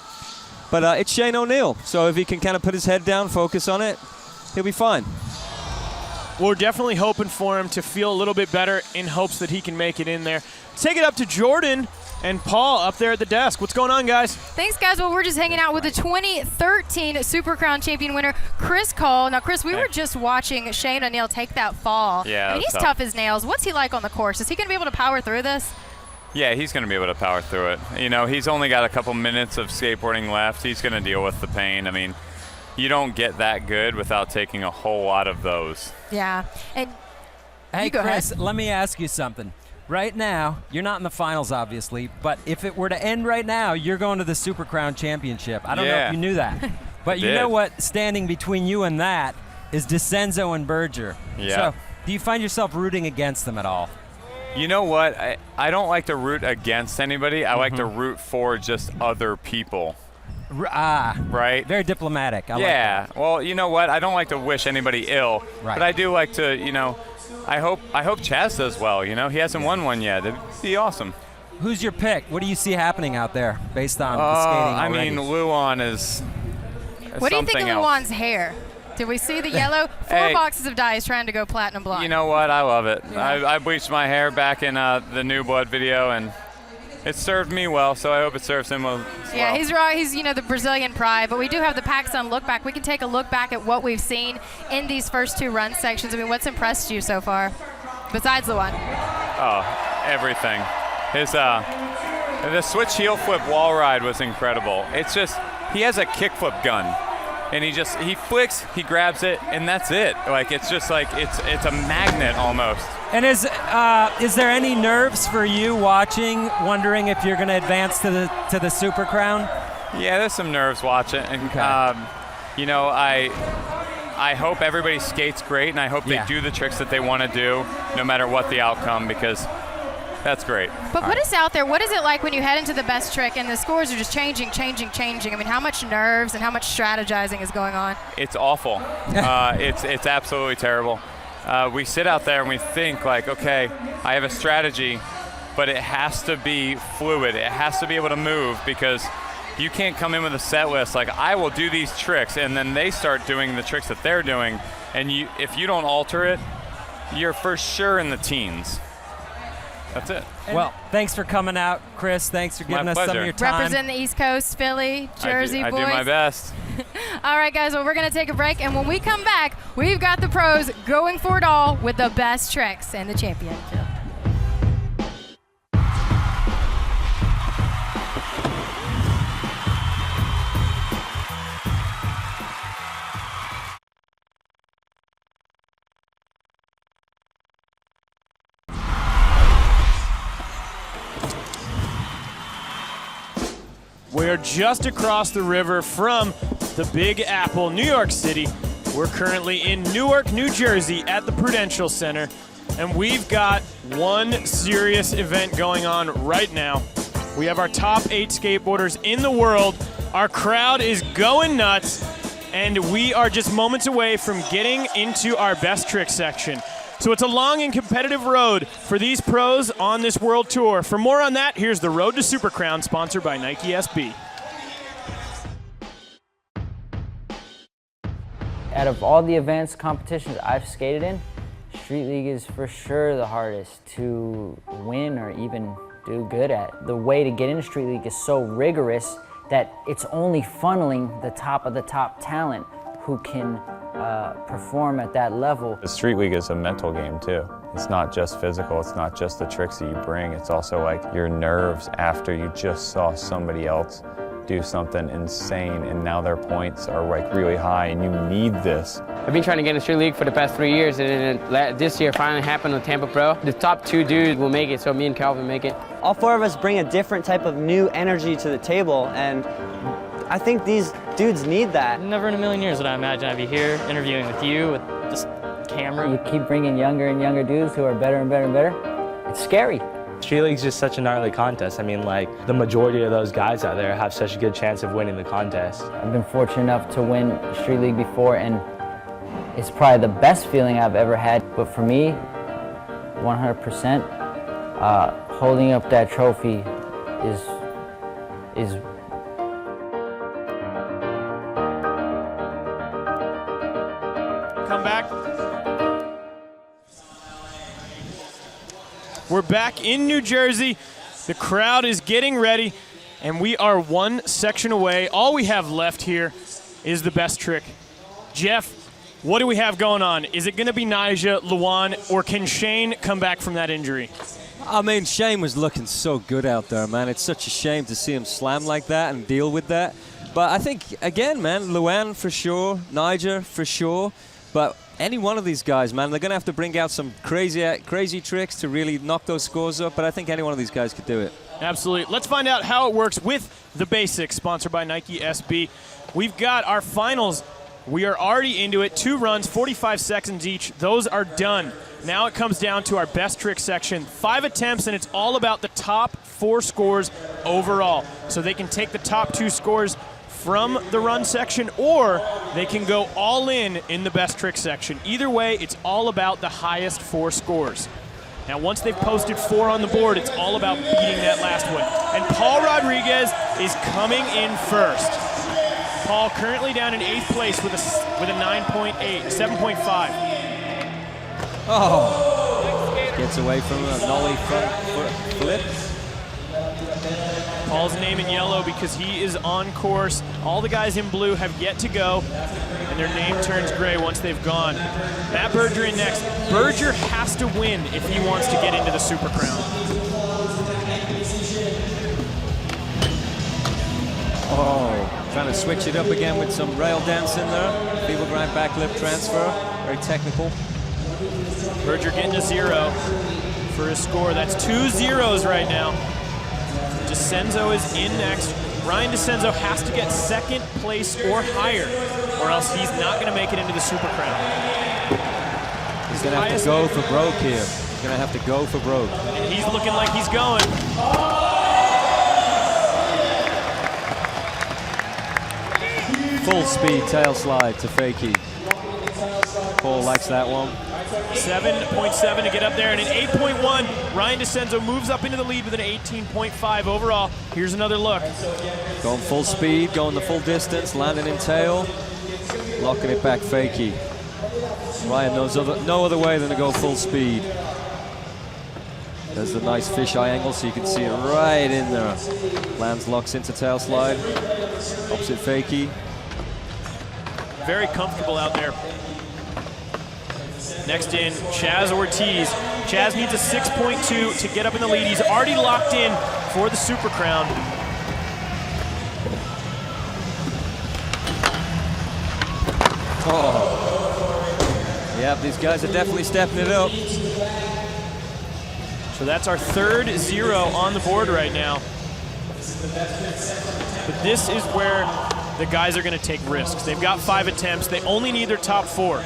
But it's Shane O'Neill. So if he can kind of put his head down, focus on it, he'll be fine. We're definitely hoping for him to feel a little bit better in hopes that he can make it in there. Take it up to Jordan and Paul up there at the desk. What's going on, guys? Thanks, guys. Well, we're just hanging out with the 2013 Super Crown champion winner, Chris Cole. Now, Chris, we were just watching Shane O'Neill take that fall. Yeah, I mean, he's tough as nails. What's he like on the course? Is he going to be able to power through this? Yeah, he's going to be able to power through it. You know, he's only got a couple minutes of skateboarding left. He's going to deal with the pain. I mean, you don't get that good without taking a whole lot of those. Yeah. And Hey, you go Chris, ahead. let me ask you something. Right now, you're not in the finals, obviously, but if it were to end right now, you're going to the Super Crown Championship. I don't know if you knew that. But you know what? Standing between you and that is Decenzo and Berger. Yeah. So, do you find yourself rooting against them at all? You know what? I don't like to root against anybody. I like to root for just other people. Right? Very diplomatic. I like yeah. that. Well, you know what? I don't like to wish anybody ill. Right. But I do like to, you know, I hope Chaz does well. You know, he hasn't won one yet. It'd be awesome. Who's your pick? What do you see happening out there based on the skating I already? mean, Luan is What do you think something of else. Luan's hair? Did we see the yellow? 4 boxes of dye is trying to go platinum blonde. You know what? I love it. Yeah. I bleached my hair back in the New Blood video, and it served me well, so I hope it serves him well as Yeah, well. he's right. He's, you know, the Brazilian pride, but we do have the PacSun look back. We can take a look back at what we've seen in these first 2 run sections. I mean, what's impressed you so far, besides Luan? Oh, everything. His the switch heel flip wall ride was incredible. It's just, he has a kickflip gun. And he flicks, he grabs it, and that's it. Like, it's just like, it's a magnet almost. And is there any nerves for you watching, wondering if you're going to advance to the Super Crown? Yeah, there's some nerves watching. And, Okay. you know, I hope everybody skates great, and I hope they do the tricks that they want to do, no matter what the outcome, because that's great. But put us out there. What is it like when you head into the best trick and the scores are just changing? I mean, how much nerves and how much strategizing is going on? It's awful. It's absolutely terrible. We sit out there and we think like, okay, I have a strategy, but it has to be fluid. It has to be able to move, because you can't come in with a set list like, I will do these tricks, and then they start doing the tricks that they're doing, and if you don't alter it, you're for sure in the teens. That's it. Well, thanks for coming out, Chris. Thanks for giving us some of pleasure. your time. Represent the East Coast, Philly, Jersey I boys. do my best. All right, guys, well, we're going to take a break, and when we come back, we've got the pros going for it all with the best tricks and the championship. We're just across the river from the Big Apple, New York City. We're currently in Newark, New Jersey at the Prudential Center, and we've got one serious event going on right now. We have our top 8 skateboarders in the world. Our crowd is going nuts, and we are just moments away from getting into our best trick section. So it's a long and competitive road for these pros on this world tour. For more on that, here's the Road to Super Crown, sponsored by Nike SB. Out of all the events, competitions I've skated in, Street League is for sure the hardest to win or even do good at. The way to get into Street League is so rigorous that it's only funneling the top of the top talent who can perform at that level. The Street League is a mental game too. It's not just physical, it's not just the tricks that you bring, it's also like your nerves after you just saw somebody else do something insane and now their points are like really high and you need this. I've been trying to get in the Street League for the past 3 years, and then this year finally happened with Tampa Pro. The top 2 dudes will make it, so me and Kelvin make it. All 4 of us bring a different type of new energy to the table, and I think these dudes need that. Never in a million years would I imagine I'd be here interviewing with you, with just camera. You keep bringing younger and younger dudes who are better and better and better. It's scary. Street League's just such a gnarly contest. I mean, like, the majority of those guys out there have such a good chance of winning the contest. I've been fortunate enough to win Street League before, and it's probably the best feeling I've ever had. But for me, 100%, holding up that trophy is Come back. We're back in New Jersey. The crowd is getting ready, and we are one section away. All we have left here is the best trick. Jeff, what do we have going on? Is it going to be Nyjah, Luan, or can Shane come back from that injury? I mean, Shane was looking so good out there, man. It's such a shame to see him slam like that and deal with that. But I think, again, man, Luan for sure, Nyjah for sure. But any one of these guys, man, they're going to have to bring out some crazy tricks to really knock those scores up. But I think any one of these guys could do it. Absolutely. Let's find out how it works with the basics, sponsored by Nike SB. We've got our finals. We are already into it. 2 runs, 45 seconds each. Those are done. Now it comes down to our best trick section. 5 attempts, and it's all about the top 4 scores overall. So they can take the top 2 scores from the run section, or they can go all in the best trick section. Either way, it's all about the highest 4 scores. Now, once they've posted 4 on the board, it's all about beating that last one. And Paul Rodriguez is coming in first. Paul currently down in 8th place with a 7.5. Oh, gets away from a nollie front flip. Paul's name in yellow because he is on course. All the guys in blue have yet to go, and their name turns gray once they've gone. Matt Berger in next. Berger has to win if he wants to get into the Super Crown. Oh, trying to switch it up again with some rail dance in there. Feeble grind backlip transfer, very technical. Berger getting a 0 for his score. That's 2 zeros right now. Decenzo is in next. Ryan Decenzo has to get 2nd place or higher, or else he's not going to make it into the Super Crown. He's going to have to go for broke here. He's going to have to go for broke. And he's looking like he's going. Full speed tail slide to Fakie. Paul likes that one. 7.7 to get up there, and an 8.1. Ryan Decenzo moves up into the lead with an 18.5 overall. Here's another look. Going full speed, going the full distance, landing in tail, locking it back Fakie. Ryan knows no other way than to go full speed. There's the nice fisheye angle so you can see it right in there. Lands, locks into tail slide. Opposite Fakie. Very comfortable out there. Next in, Chaz Ortiz. Chaz needs a 6.2 to get up in the lead. He's already locked in for the Super Crown. Oh. Yeah, these guys are definitely stepping it up. So that's our 3rd 0 on the board right now. But this is where the guys are going to take risks. They've got 5 attempts. They only need their top 4.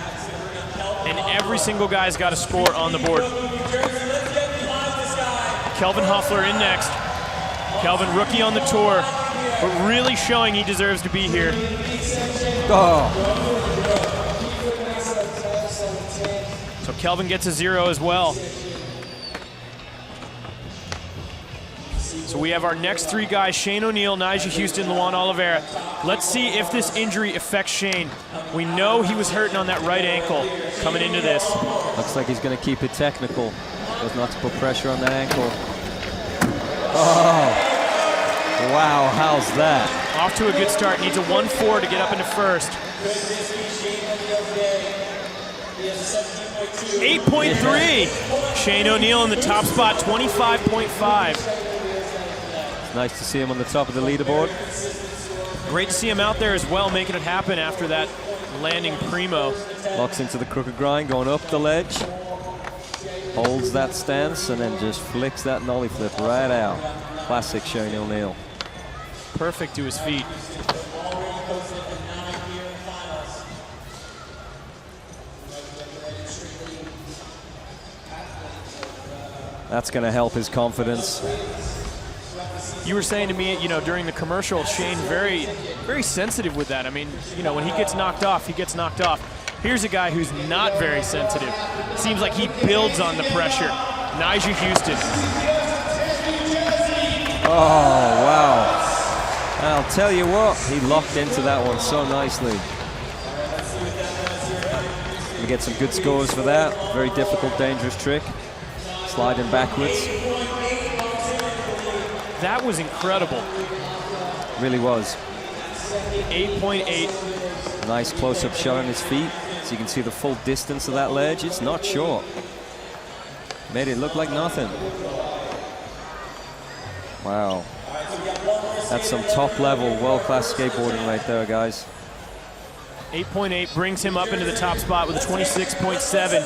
And every single guy's got a score on the board. Kelvin Hoefler in next. Kelvin, rookie on the tour, but really showing he deserves to be here. Oh. So Kelvin gets a 0 as well. So we have our next 3 guys, Shane O'Neill, Nyjah, Huston, Luan, Oliveira. Let's see if this injury affects Shane. We know he was hurting on that right ankle coming into this. Looks like he's going to keep it technical. Does not to put pressure on that ankle. Oh, wow, how's that? Off to a good start, needs a 1.4 to get up into first. 8.3, Shane O'Neill in the top spot, 25.5. Nice to see him on the top of the leaderboard. Great to see him out there as well, making it happen after that landing primo. Locks into the crooked grind, going up the ledge. Holds that stance and then just flicks that nollie flip right out. Classic Shane O'Neill. Perfect to his feet. That's going to help his confidence. You were saying to me, you know, during the commercial, Shane very, very sensitive with that. I mean, you know, when he gets knocked off, he gets knocked off. Here's a guy who's not very sensitive. Seems like he builds on the pressure. Nyjah Huston. Oh, wow. I'll tell you what, he locked into that one so nicely. We get some good scores for that. Very difficult, dangerous trick. Sliding backwards. That was incredible. Really was. 8.8. Nice close-up shot on his feet, so you can see the full distance of that ledge. It's not short. Made it look like nothing. Wow. That's some top-level, world-class skateboarding right there, guys. 8.8 brings him up into the top spot with a 26.7.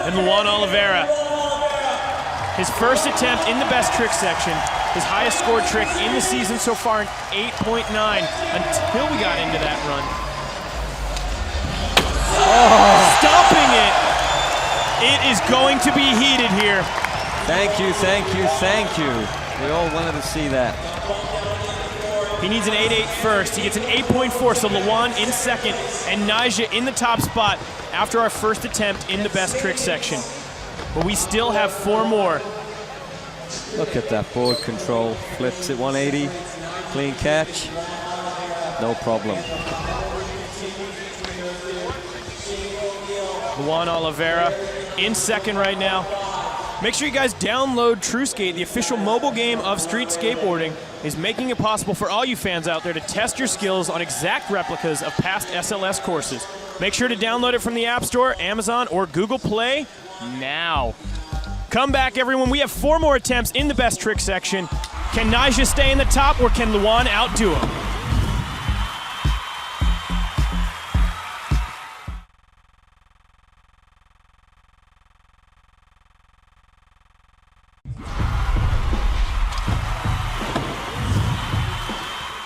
And Luan Oliveira, his first attempt in the best trick section, his highest scored trick in the season so far, an 8.9, until we got into that run. Oh. Stopping it. It is going to be heated here. Thank you, thank you, thank you. We all wanted to see that. He needs an 8.8 first. He gets an 8.4, so Luan in second, and Nyjah in the top spot after our first attempt in the best trick section. But we still have 4 more. Look at that board control. Flips it 180. Clean catch. No problem. Luan Oliveira in second right now. Make sure you guys download TrueSkate, the official mobile game of street skateboarding, is making it possible for all you fans out there to test your skills on exact replicas of past SLS courses. Make sure to download it from the App Store, Amazon, or Google Play now. Come back, everyone. We have 4 more attempts in the best trick section. Can Nyjah stay in the top, or can Luan outdo him?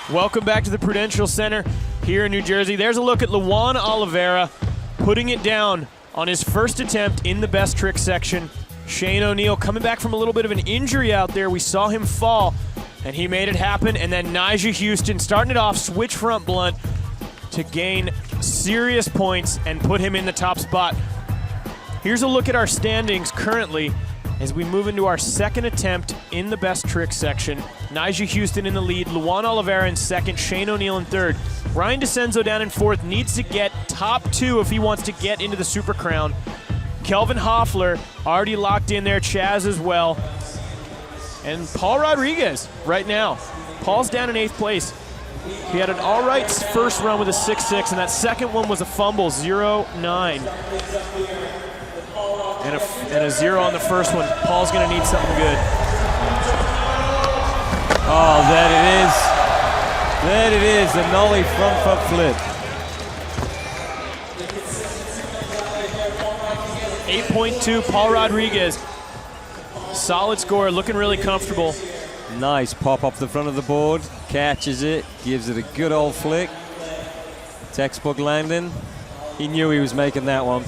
Welcome back to the Prudential Center here in New Jersey. There's a look at Luan Oliveira putting it down on his first attempt in the best trick section. Shane O'Neill coming back from a little bit of an injury out there. We saw him fall, and he made it happen. And then Nyjah Huston starting it off, switch front blunt to gain serious points and put him in the top spot. Here's a look at our standings currently as we move into our second attempt in the best trick section. Nyjah Huston in the lead, Luan Oliveira in second, Shane O'Neill in third. Ryan Decenzo down in fourth, needs to get top 2 if he wants to get into the Super Crown. Kelvin Hoefler already locked in there, Chaz as well. And Paul Rodriguez right now. Paul's down in 8th place. He had an all right first run with a 6.6, and that second one was a fumble, 0.9. And a 0 on the first one. Paul's gonna need something good. Oh, there it is. There it is, the nollie front foot flip. 8.2, Paul Rodriguez. Solid score, looking really comfortable. Nice pop off the front of the board, catches it, gives it a good old flick. Textbook landing. He knew he was making that one.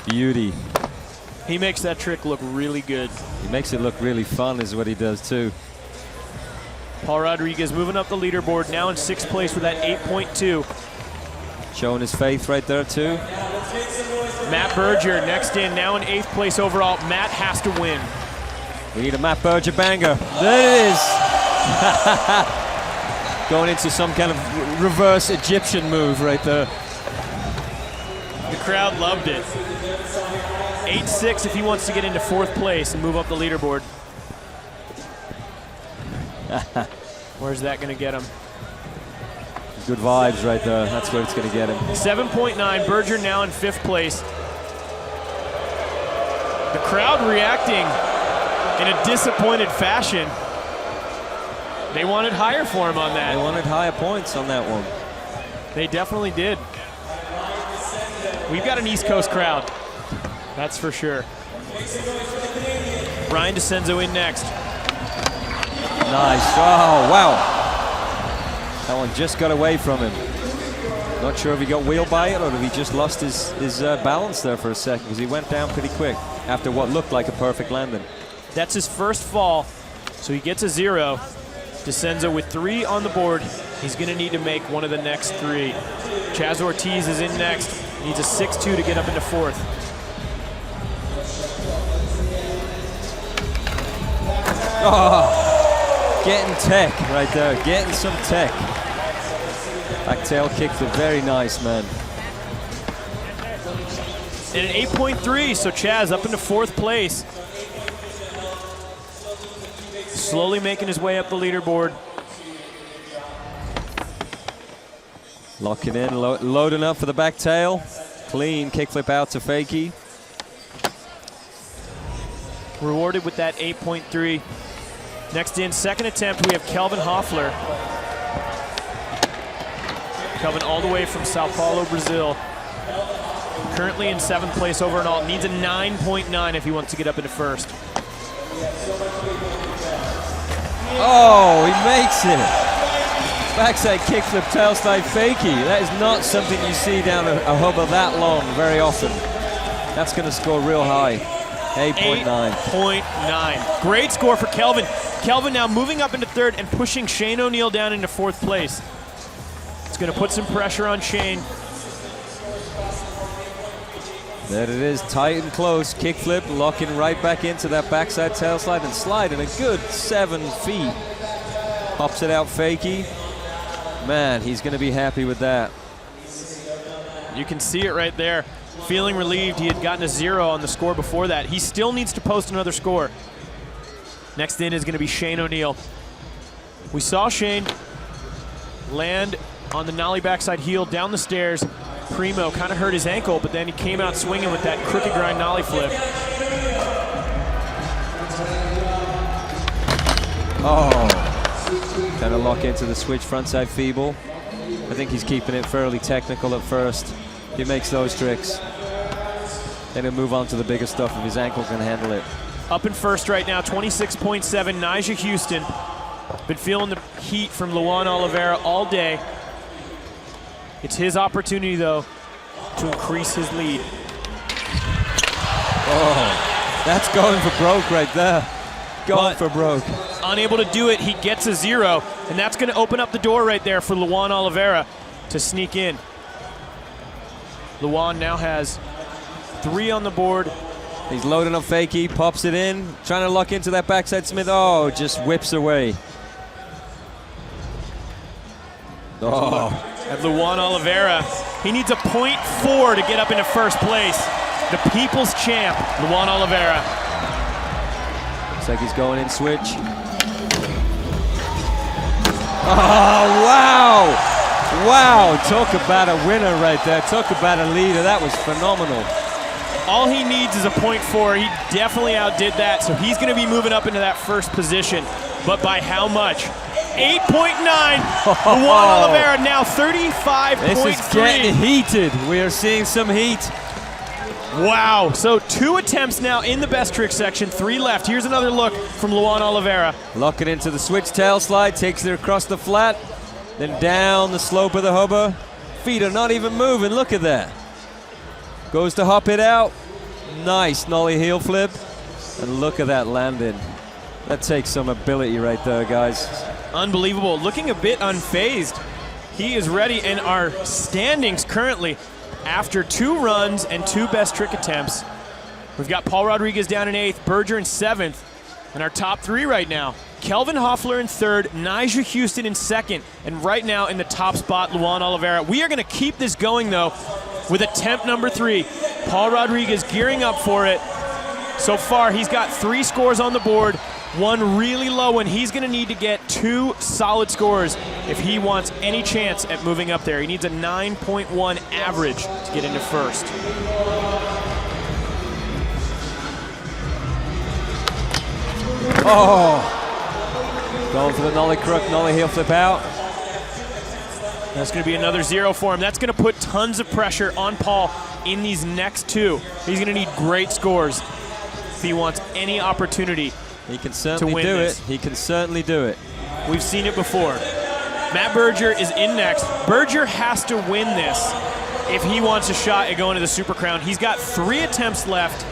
Beauty. He makes that trick look really good. He makes it look really fun is what he does too. Paul Rodriguez moving up the leaderboard, now in 6th place with that 8.2. Showing his faith right there too. Matt Berger next in, now in 8th place overall. Matt has to win. We need a Matt Berger banger. There it is. Going into some kind of reverse Egyptian move right there. The crowd loved it. 8.6 if he wants to get into 4th place and move up the leaderboard. Where's that going to get him? Good vibes right there. That's where it's going to get him. 7.9, Berger now in 5th place. The crowd reacting in a disappointed fashion. They wanted higher for him on that. They wanted higher points on that one. They definitely did. We've got an East Coast crowd, that's for sure. Ryan Decenzo in next. Nice. Oh, wow. That one just got away from him. Not sure if he got wheeled by it or if he just lost his balance there for a second, because he went down pretty quick after what looked like a perfect landing. That's his first fall, so he gets a 0. Decenzo with 3 on the board. He's going to need to make one of the next 3. Chaz Ortiz is in next. He needs a 6.2 to get up into 4th. Oh, getting tech right there, getting some tech. Back tail kick, very nice, man. And an 8.3, so Chaz up into 4th place. Slowly making his way up the leaderboard. Locking in, loading up for the back tail. Clean kickflip out to fakie. Rewarded with that 8.3. Next in, second attempt, we have Kelvin Hoefler. Kelvin all the way from Sao Paulo, Brazil. Currently in 7th place overall. Needs a 9.9 if he wants to get up into first. Oh, he makes it. Backside kickflip, tail slide fakie. That is not something you see down a hubba that long very often. That's going to score real high. 8.9. 8.9. Great score for Kelvin. Kelvin now moving up into 3rd and pushing Shane O'Neill down into 4th place. It's going to put some pressure on Shane. There it is, tight and close. Kickflip, locking right back into that backside tail slide and sliding a good 7 feet. Pops it out fakie. Man, he's going to be happy with that. You can see it right there. Feeling relieved. He had gotten a 0 on the score before that. He still needs to post another score. Next in is going to be Shane O'Neill. We saw Shane land on the nollie backside heel down the stairs. Primo kind of hurt his ankle, but then he came out swinging with that crooked grind nollie flip. Oh, kind of lock into the switch frontside feeble. I think he's keeping it fairly technical at first. He makes those tricks. Then he'll move on to the bigger stuff if his ankle can handle it. Up in first right now, 26.7, Nyjah Huston. Been feeling the heat from Luan Oliveira all day. It's his opportunity, though, to increase his lead. Oh, that's going for broke right there. Going for broke. Unable to do it, he gets a 0, and that's going to open up the door right there for Luan Oliveira to sneak in. Luan now has 3 on the board. He's loading up fakie, pops it in, trying to lock into that backside Smith. Oh, just whips away. Oh. And Luan Oliveira, he needs a .4 to get up into first place. The people's champ, Luan Oliveira. Looks like he's going in switch. Oh, wow. Wow, talk about a winner right there. Talk about a leader. That was phenomenal. All he needs is a .4. He definitely outdid that, so he's going to be moving up into that first position. But by how much? 8.9. Luan Oliveira now 35.3. This is getting heated. We are seeing some heat. Wow. So 2 attempts now in the best trick section, 3 left. Here's another look from Luan Oliveira. Locking into the switch tail slide, takes it across the flat, then down the slope of the hubba. Feet are not even moving. Look at that. Goes to hop it out. Nice nollie heel flip. And look at that landing. That takes some ability right there, guys. Unbelievable. Looking a bit unfazed. He is ready, and our standings currently, after 2 runs and 2 best trick attempts, we've got Paul Rodriguez down in 8th, Berger in 7th, and our top 3 right now. Kelvin Hoefler in 3rd, Nyjah Huston in 2nd, and right now in the top spot, Luan Oliveira. We are going to keep this going, though, with attempt number 3. Paul Rodriguez gearing up for it. So far, he's got 3 scores on the board, 1 really low one. He's going to need to get 2 solid scores if he wants any chance at moving up there. He needs a 9.1 average to get into first. Oh! Going for the nollie crook, nollie heel flip out. That's going to be another 0 for him. That's going to put tons of pressure on Paul in these next 2. He's going to need great scores if he wants any opportunity. He can certainly do it. He can certainly do it. We've seen it before. Matt Berger is in next. Berger has to win this if he wants a shot at going to the Super Crown. He's got 3 attempts left.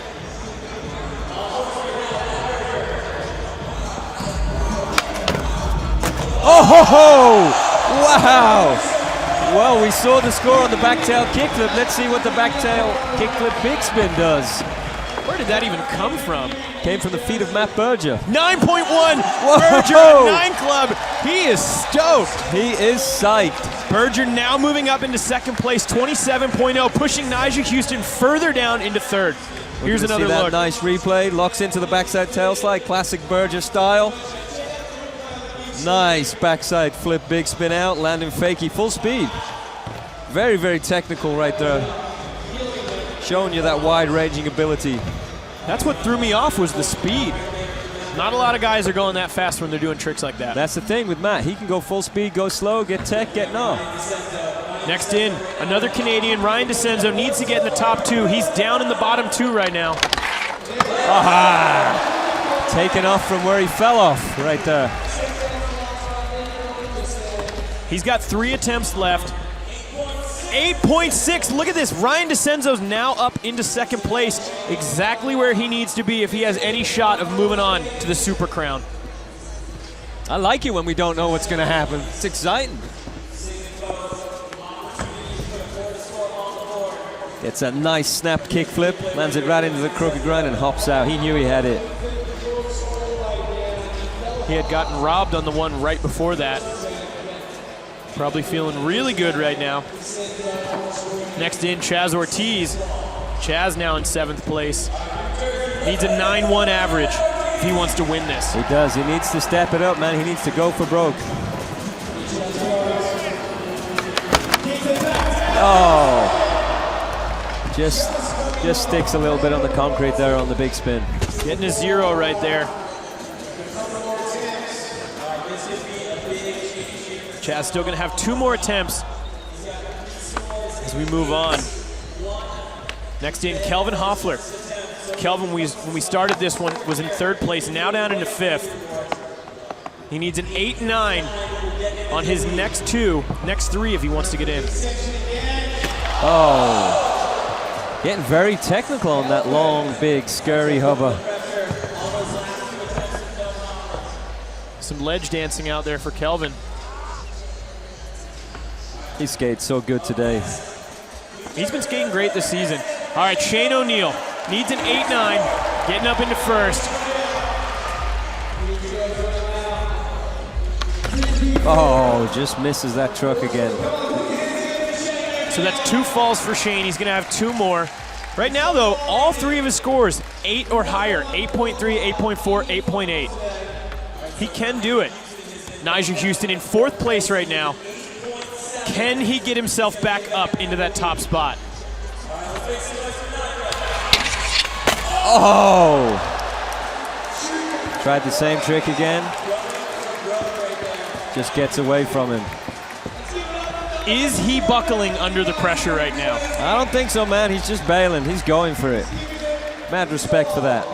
Oh ho ho! Wow! Well, we saw the score on the back tail kickflip. Let's see what the back tail kickflip big spin does. Where did that even come from? Came from the feet of Matt Berger. 9.1! Berger at 9 club. He is stoked. He is psyched. Berger now moving up into 2nd place, 27.0, pushing Nyjah Huston further down into 3rd. Here's another look. look. Nice replay. Locks into the backside tail slide, classic Berger style. Nice backside flip, big spin out, landing fakie, full speed. Very, very technical right there. Showing you that wide-ranging ability. That's what threw me off was the speed. Not a lot of guys are going that fast when they're doing tricks like that. That's the thing with Matt. He can go full speed, go slow, get tech, get no. Next in, another Canadian, Ryan Decenzo, needs to get in the top 2. He's down in the bottom 2 right now. Aha! Taken off from where he fell off right there. He's got 3 attempts left. 8.6, look at this. Ryan Decenzo's now up into second place, exactly where he needs to be if he has any shot of moving on to the Super Crown. I like it when we don't know what's going to happen. It's exciting. Gets a nice snap kick flip, lands it right into the crooked ground and hops out. He knew he had it. He had gotten robbed on the one right before that. Probably feeling really good right now. Next in, Chaz Ortiz. Chaz now in 7th place. Needs a 9-1 average if he wants to win this. He does. He needs to step it up, man. He needs to go for broke. Oh. Just sticks a little bit on the concrete there on the big spin. Getting a 0 right there. Chaz still going to have 2 more attempts as we move on. Next in, Kelvin Hoefler. Kelvin, when we started this one, was in 3rd place, now down into 5th. He needs an 8-9 on his next 3 if he wants to get in. Oh. Getting very technical on that long, big, scary hover. Some ledge dancing out there for Kelvin. He skates so good today. He's been skating great this season. All right, Shane O'Neill needs an 8-9, getting up into 1st. Oh, just misses that truck again. So that's 2 falls for Shane. He's going to have 2 more. Right now, though, all 3 of his scores, 8 or higher. 8.3, 8.4, 8.8. He can do it. Nyjah Huston in 4th place right now. Can he get himself back up into that top spot? Oh! Tried the same trick again. Just gets away from him. Is he buckling under the pressure right now? I don't think so, man. He's just bailing. He's going for it. Mad respect for that.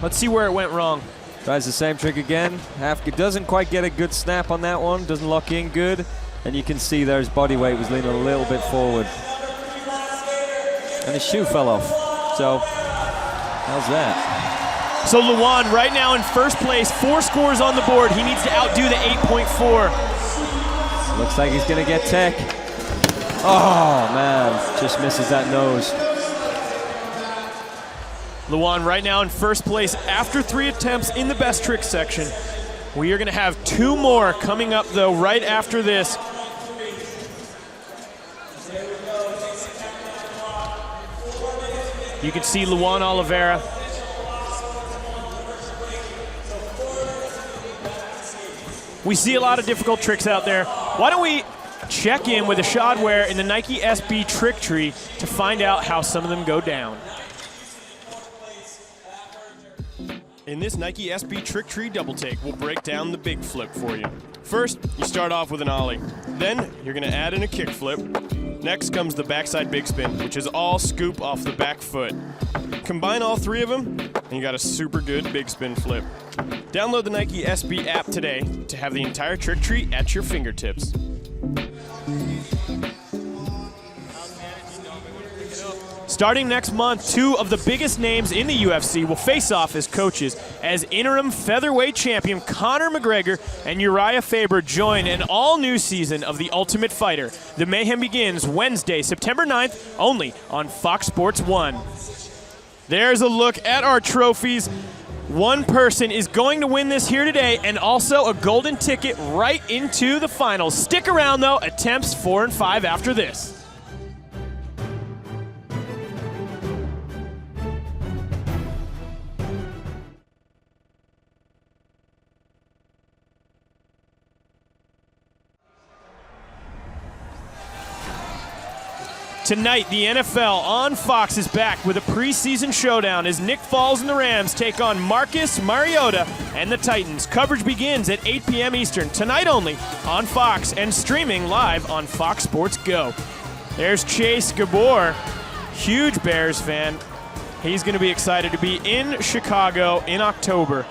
Let's see where it went wrong. Tries the same trick again. Doesn't quite get a good snap on that one. Doesn't lock in good. And you can see there his body weight was leaning a little bit forward. And his shoe fell off. So, how's that? So Luan right now in 1st place, 4 scores on the board. He needs to outdo the 8.4. Looks like he's gonna get tech. Oh man, just misses that nose. Luan right now in 1st place after 3 attempts in the best trick section. We are gonna have 2 more coming up though right after this. You can see Luan Oliveira. We see a lot of difficult tricks out there. Why don't we check in with a Shadware in the Nike SB trick tree to find out how some of them go down. In this Nike SB trick tree double take, we'll break down the big flip for you. First, you start off with an ollie. Then, you're gonna add in a kick flip. Next comes the backside big spin, which is all scoop off the back foot. Combine all 3 of them, and you got a super good big spin flip. Download the Nike SB app today to have the entire trick tree at your fingertips. Starting next month, 2 of the biggest names in the UFC will face off as coaches as interim featherweight champion Conor McGregor and Uriah Faber join an all-new season of The Ultimate Fighter. The mayhem begins Wednesday, September 9th, only on Fox Sports 1. There's a look at our trophies. One person is going to win this here today and also a golden ticket right into the finals. Stick around though, attempts 4 and 5 after this. Tonight, the NFL on Fox is back with a preseason showdown as Nick Foles and the Rams take on Marcus Mariota and the Titans. Coverage begins at 8 p.m. Eastern, tonight only on Fox and streaming live on Fox Sports Go. There's Chase Gabor, huge Bears fan. He's going to be excited to be in Chicago in October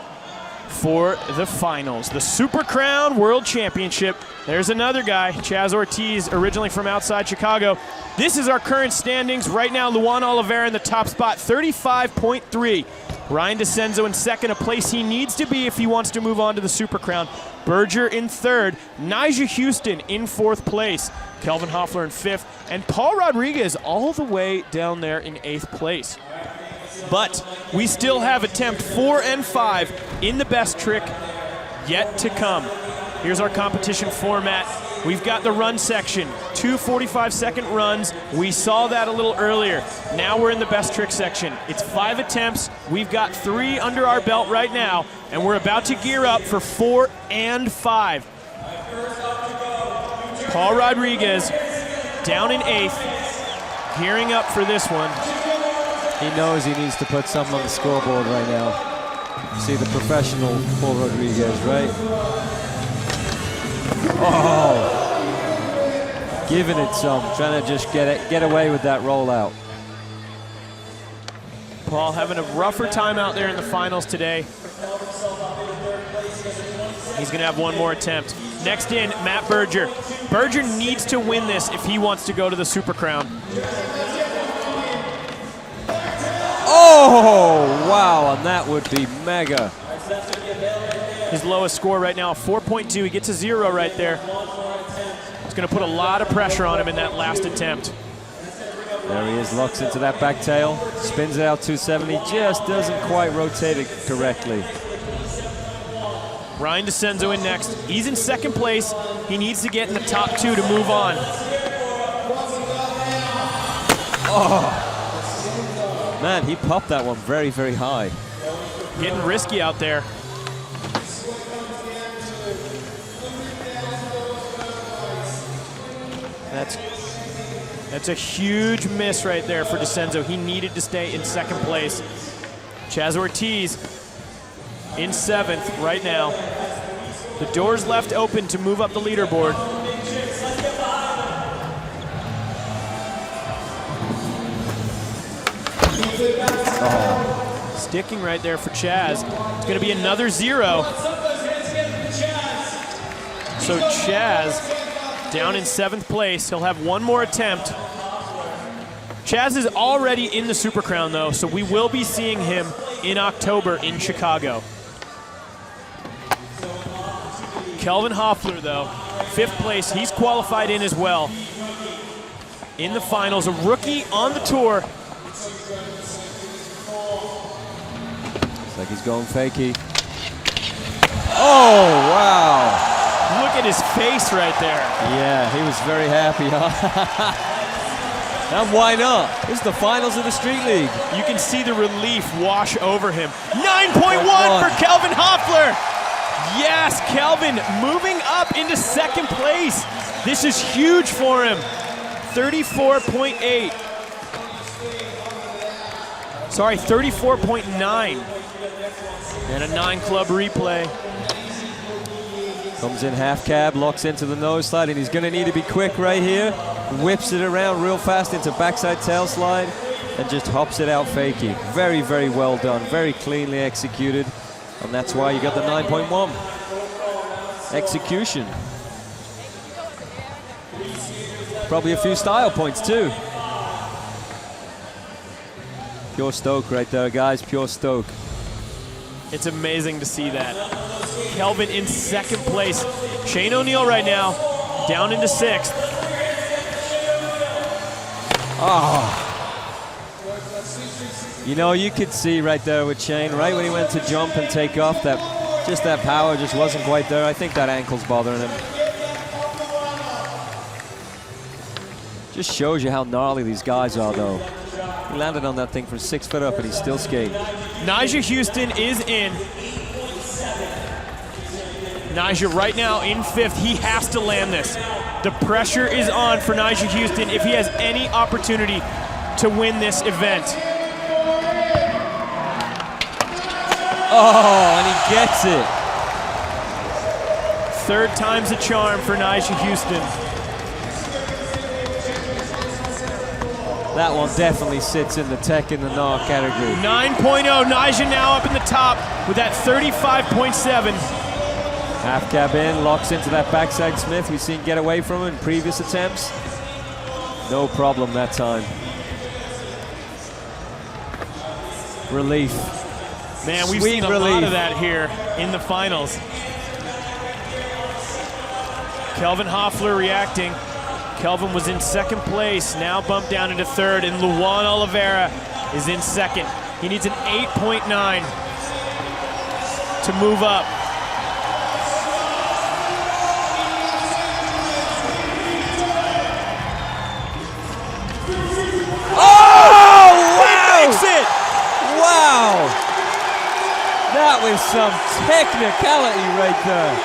for the finals, the Super Crown World Championship. There's another guy, Chaz Ortiz, originally from outside Chicago. This is our current standings. Right now, Luan Oliveira in the top spot, 35.3. Ryan Decenzo in second, a place he needs to be if he wants to move on to the Super Crown. Berger in third. Nyjah Huston in fourth place. Kelvin Hoefler in fifth. And Paul Rodriguez all the way down there in eighth place. But we still have attempt 4 and 5 in the best trick yet to come. Here's our competition format. We've got the run section, 2 45-second runs. We saw that a little earlier. Now we're in the best trick section. It's 5 attempts. We've got 3 under our belt right now, and we're about to gear up for 4 and 5. Paul Rodriguez down in 8th, gearing up for this one. He knows he needs to put something on the scoreboard right now. See the professional Paul Rodriguez, right? Oh! Giving it some, trying to just get away with that rollout. Paul having a rougher time out there in the finals today. He's gonna have one more attempt. Next in, Matt Berger. Berger needs to win this if he wants to go to the Super Crown. Oh, wow, and that would be mega. His lowest score right now, 4.2. He gets a 0 right there. It's going to put a lot of pressure on him in that last attempt. There he is, locks into that back tail, spins it out 270, just doesn't quite rotate it correctly. Ryan Decenzo in next. He's in second place. He needs to get in the top 2 to move on. Oh. Man, he popped that one very, very high. Getting risky out there. That's a huge miss right there for Decenzo. He needed to stay in second place. Chaz Ortiz in 7th right now. The door's left open to move up the leaderboard. Oh. Sticking right there for Chaz. It's going to be another 0. So Chaz down in 7th place. He'll have one more attempt. Chaz is already in the Super Crown, though, so we will be seeing him in October in Chicago. Kelvin Hoefler, though, 5th place. He's qualified in as well. In the finals, a rookie on the tour. Looks like he's going fakey. Oh, wow. Look at his face right there. Yeah, he was very happy, huh? And why not? It's the finals of the Street League. You can see the relief wash over him. 9.1 for Kelvin Hoefler. Yes, Kelvin moving up into second place. This is huge for him. 34.8. Sorry, 34.9. And a 9 club replay. Comes in half cab, locks into the nose slide, and he's going to need to be quick right here. Whips it around real fast into backside tail slide and just hops it out fakey. Very, very well done. Very cleanly executed. And that's why you got the 9.1. Execution. Probably a few style points too. Pure stoke right there, guys. Pure stoke. It's amazing to see that. Kelvin in second place. Shane O'Neill right now down into 6th. Oh. You know, you could see right there with Shane, right when he went to jump and take off, that just that power just wasn't quite there. I think that ankle's bothering him. Just shows you how gnarly these guys are, though. He landed on that thing from 6 foot up and he's still skating. Nyjah Huston is in. Nyjah right now in 5th. He has to land this. The pressure is on for Nyjah Huston if he has any opportunity to win this event. Oh, and he gets it. Third time's a charm for Nyjah Huston. That one definitely sits in the tech in the gnaw category. 9.0, Nyjah now up in the top with that 35.7. Half cab in, locks into that backside Smith. We've seen get away from him in previous attempts. No problem that time. Relief. Man, we've Sweet seen a relief. lot of that here in the finals. Kelvin Hoefler reacting. Kelvin was in second place, now bumped down into third, and Luan Oliveira is in second. He needs an 8.9 to move up. Oh, wow! He makes it! Wow! That was some technicality right there.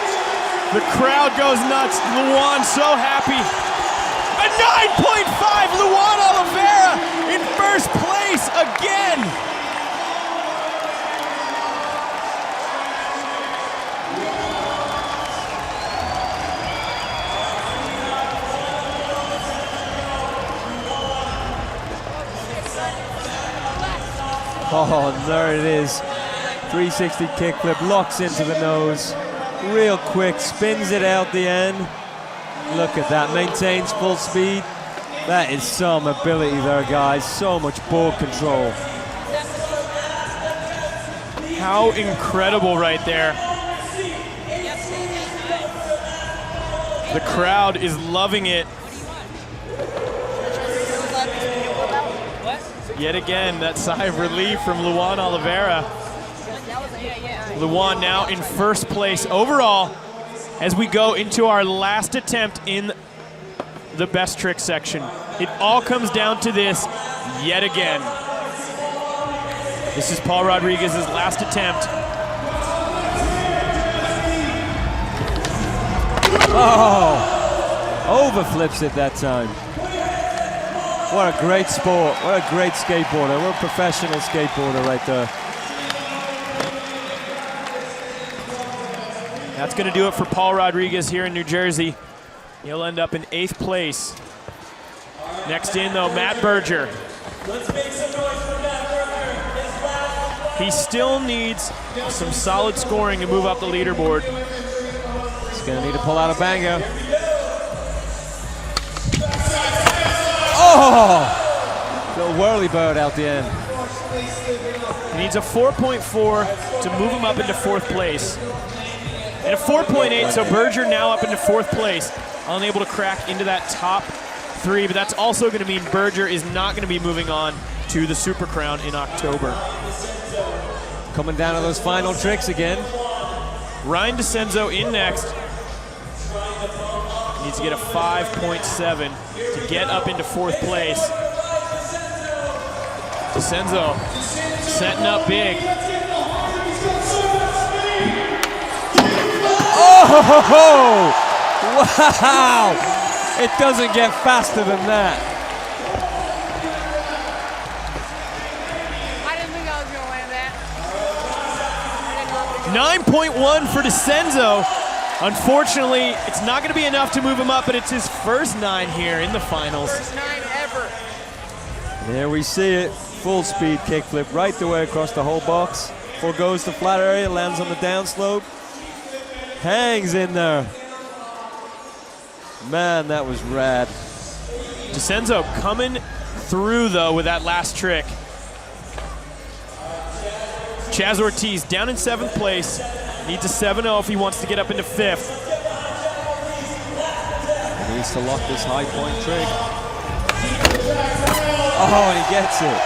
The crowd goes nuts. Luan so happy. A 9.5, Luan Oliveira in first place again. Oh, there it is. 360 kickflip, locks into the nose. Real quick, spins it out the end. Look at that, maintains full speed. That is some ability there, guys. So much ball control. How incredible right there. The crowd is loving it. Yet again, that sigh of relief from Luan Oliveira. Luan now in first place overall as we go into our last attempt in the best trick section. It all comes down to this yet again. This is Paul Rodriguez's last attempt. Oh, overflips it that time. What a great sport. What a great skateboarder. What a professional skateboarder right there. That's going to do it for Paul Rodriguez here in New Jersey. He'll end up in 8th place. Next in, though, Matt Berger. He still needs some solid scoring to move up the leaderboard. He's going to need to pull out a banger. Oh! Little whirly bird out the end. He needs a 4.4 to move him up into 4th place. And a 4.8, so Berger now up into 4th place. Unable to crack into that top 3, but that's also going to mean Berger is not going to be moving on to the Super Crown in October. Coming down to those final tricks again. Ryan Decenzo in next. Needs to get a 5.7 to get up into 4th place. Decenzo setting up big. Oh! Wow! It doesn't get faster than that. I didn't think I was going to land that. 9.1 for Decenzo. Unfortunately, it's not going to be enough to move him up, but it's his first 9 here in the finals. First 9 ever. There we see it. Full speed kickflip right the way across the whole box. Foregoes the flat area, lands on the downslope. Hangs in there. Man, that was rad. Decenzo coming through, though, with that last trick. Chaz Ortiz down in 7th place. Needs a 7.0 if he wants to get up into 5th. He needs to lock this high point trick. Oh, and he gets it.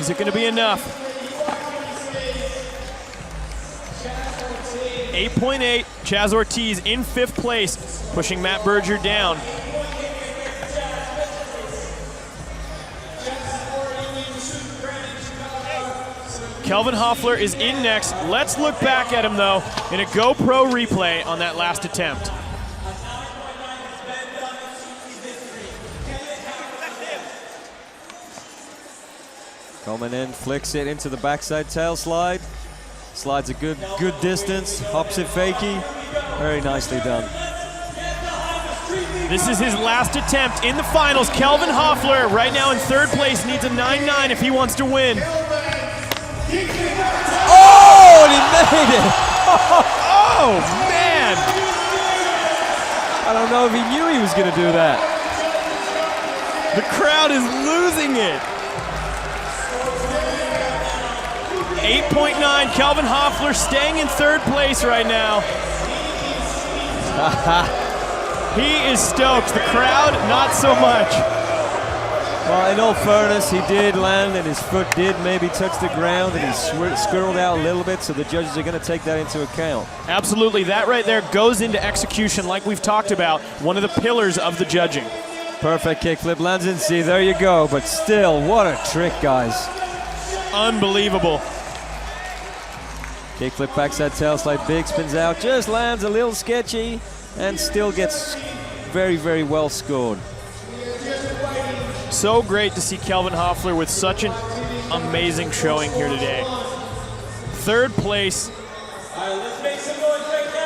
Is it going to be enough? 8.8, Chaz Ortiz in 5th place, pushing Matt Berger down. Kelvin Hoefler is in next. Let's look back at him, though, in a GoPro replay on that last attempt. Coming in, flicks it into the backside tail slide. Slides a good distance, hops it fakie. Very nicely done. This is his last attempt in the finals. Kelvin Hoefler, right now in third place, needs a 9-9 if he wants to win. Oh, and he made it! Oh, man! I don't know if he knew he was going to do that. The crowd is losing it. 8.9, Kelvin Hoefler staying in third place right now. He is stoked. The crowd, not so much. Well, in all fairness, he did land and his foot did maybe touch the ground and he skirtled out a little bit, so the judges are going to take that into account. Absolutely. That right there goes into execution like we've talked about, one of the pillars of the judging. Perfect kickflip lands in C. There you go. But still, what a trick, guys. Unbelievable. Kickflip backside tail slide, big spins out, just lands a little sketchy and still gets very, very well scored. So great to see Kelvin Hoefler with such an amazing showing here today. Third place,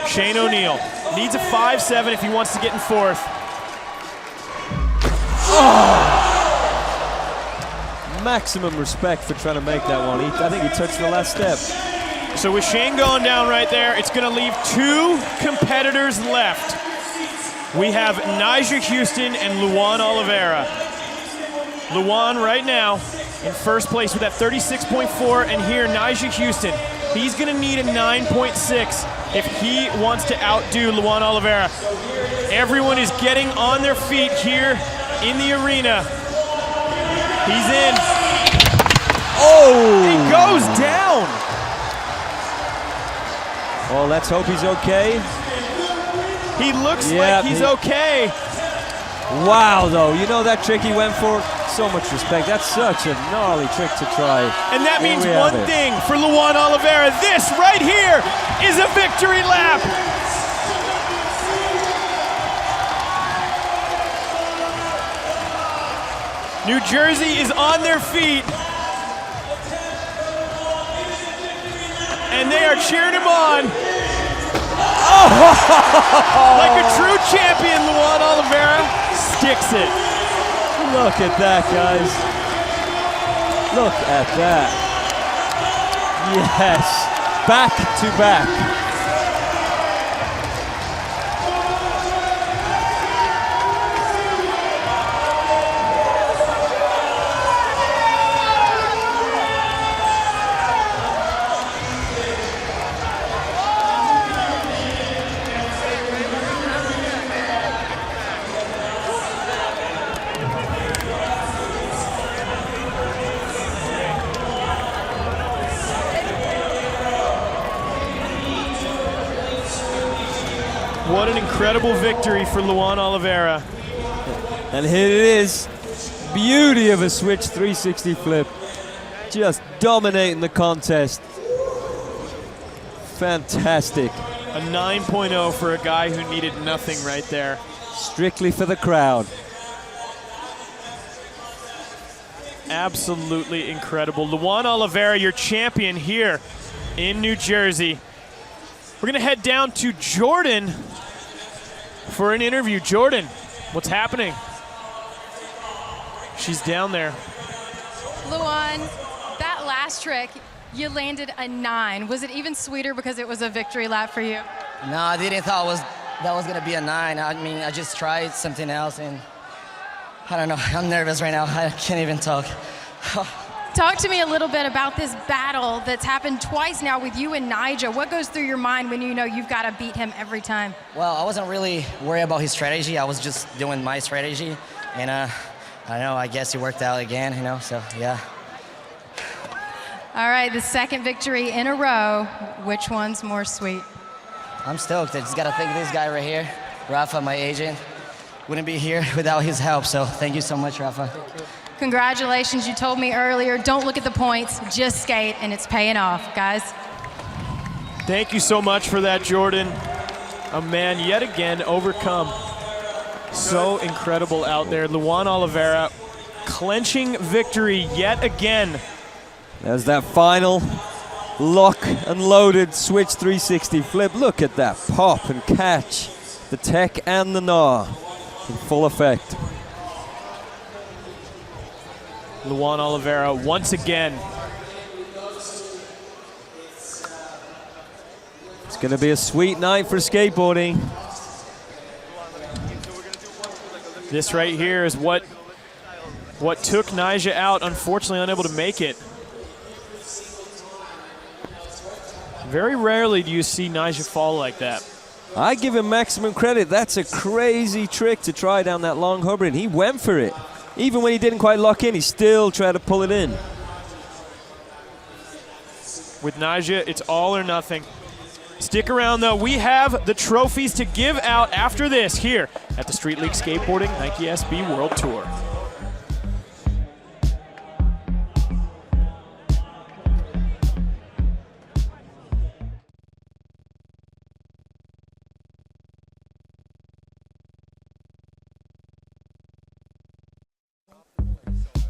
Shane O'Neill. Needs a 5-7 if he wants to get in fourth. Oh! Maximum respect for trying to make that one. I think he touched the last step. So with Shane going down right there, it's going to leave two competitors left. We have Nyjah Huston and Luan Oliveira. Luan right now in first place with that 36.4, and here Nyjah Huston. He's going to need a 9.6 if he wants to outdo Luan Oliveira. Everyone is getting on their feet here in the arena. He's in. Oh! He goes down. Well, let's hope he's okay. He looks like he's okay. Wow, though. You know that trick he went for? So much respect. That's such a gnarly trick to try. And that means one thing for Luan Oliveira. This right here is a victory lap. New Jersey is on their feet. And they are cheering him on. Oh! Like a true champion, Luan Oliveira sticks it. Look at that, guys. Look at that. Yes. Back to back. What an incredible victory for Luan Oliveira. And here it is. Beauty of a switch 360 flip. Just dominating the contest. Fantastic. A 9.0 for a guy who needed nothing right there. Strictly for the crowd. Absolutely incredible. Luan Oliveira, your champion here in New Jersey. We're gonna head down to Jordan for an interview. Jordan, what's happening? She's down there. Luan, that last trick, you landed a 9. Was it even sweeter because it was a victory lap for you? No, I didn't thought that was gonna be a 9. I mean, I just tried something else, and I don't know. I'm nervous right now. I can't even talk. Talk to me a little bit about this battle that's happened twice now with you and Nyjah. What goes through your mind when you know you've got to beat him every time? Well, I wasn't really worried about his strategy. I was just doing my strategy, and I don't know. I guess it worked out again, you know. So yeah. All right, the second victory in a row. Which one's more sweet? I'm stoked. I just gotta thank this guy right here, Rafa, my agent. Wouldn't be here without his help. So thank you so much, Rafa. Congratulations, you told me earlier, don't look at the points, just skate, and it's paying off, guys. Thank you so much for that, Jordan. A man yet again overcome. So incredible out there. Luan Oliveira clenching victory yet again. There's that final lock and loaded switch 360 flip. Look at that pop and catch. The tech and the gnaw in full effect. Luan Oliveira once again. It's going to be a sweet night for skateboarding. This right here is what took Nyjah out, unfortunately unable to make it. Very rarely do you see Nyjah fall like that. I give him maximum credit. That's a crazy trick to try down that long hubber, and he went for it. Even when he didn't quite lock in, he still tried to pull it in. With Nyjah, it's all or nothing. Stick around, though. We have the trophies to give out after this here at the Street League Skateboarding Nike SB World Tour.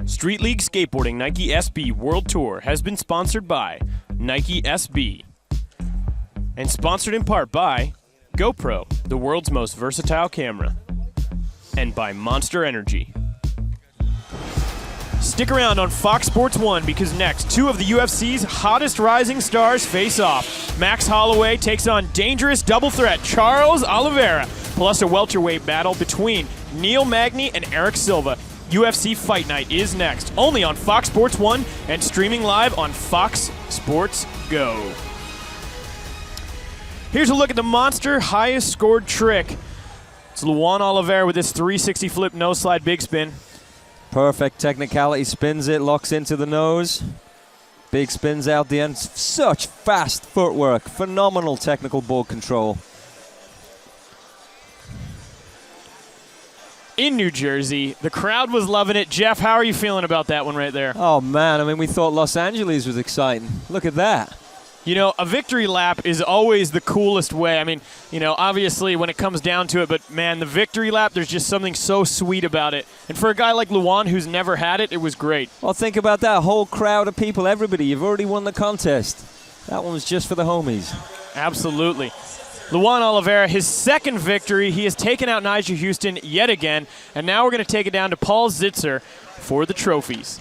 Street League Skateboarding Nike SB World Tour has been sponsored by Nike SB and sponsored in part by GoPro, the world's most versatile camera, and by Monster Energy. Stick around on Fox Sports 1 because next, two of the UFC's hottest rising stars face off. Max Holloway takes on dangerous double threat Charles Oliveira, plus a welterweight battle between Neil Magny and Eric Silva. UFC Fight Night is next, only on Fox Sports 1 and streaming live on Fox Sports Go. Here's a look at the monster highest scored trick. It's Luan Oliveira with this 360 flip nose slide big spin. Perfect technicality, spins it, locks into the nose. Big spins out the end. Such fast footwork, phenomenal technical board control. In New Jersey, the crowd was loving it. Jeff, how are you feeling about that one right there? Oh man, I mean, we thought Los Angeles was exciting. Look at that. You know, a victory lap is always the coolest way. I mean, you know, obviously when it comes down to it, but man, the victory lap, there's just something so sweet about it. And for a guy like Luan who's never had it, it was great. Well, think about that whole crowd of people, everybody. You've already won the contest. That one was just for the homies. Absolutely. Luan Oliveira, his second victory. He has taken out Nyjah Huston yet again. And now we're going to take it down to Paul Zitzer for the trophies.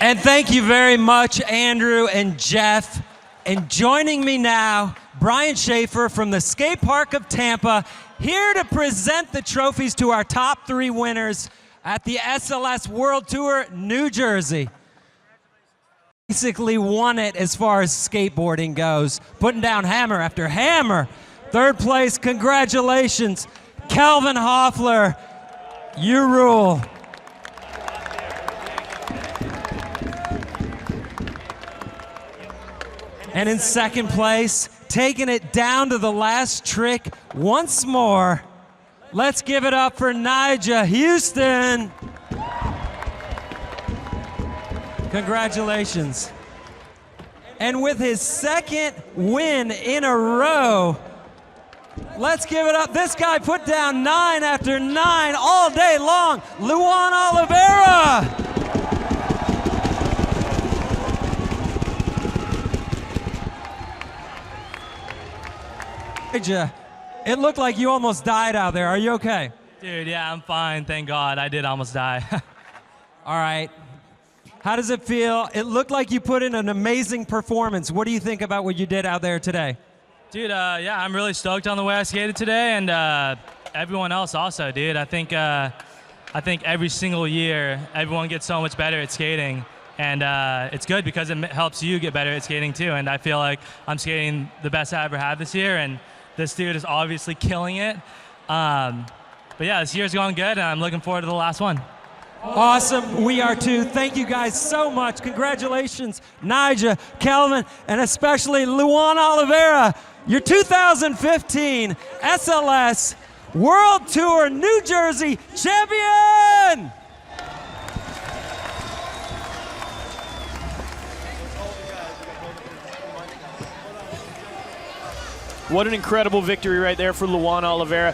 And thank you very much, Andrew and Jeff. And joining me now, Brian Schaefer from the Skate Park of Tampa, here to present the trophies to our top three winners at the SLS World Tour, New Jersey. Basically won it as far as skateboarding goes, putting down hammer after hammer. Third place, congratulations, Kelvin Hoefler. You rule. And in second place, taking it down to the last trick once more. Let's give it up for Nyjah Huston. Congratulations. And with his second win in a row, let's give it up. This guy put down 9 after 9 all day long. Luan Oliveira. It looked like you almost died out there. Are you okay? Dude, yeah, I'm fine. Thank God. I did almost die. All right. How does it feel? It looked like you put in an amazing performance. What do you think about what you did out there today? Dude, yeah, I'm really stoked on the way I skated today, and everyone else also, dude. I think every single year, everyone gets so much better at skating. And it's good because it helps you get better at skating too. And I feel like I'm skating the best I ever had this year. And this dude is obviously killing it. But yeah, this year's going good, and I'm looking forward to the last one. Awesome. We are too. Thank you guys so much. Congratulations, Nyjah, Kelvin, and especially Luan Oliveira, your 2015 SLS World Tour New Jersey champion! What an incredible victory right there for Luan Oliveira.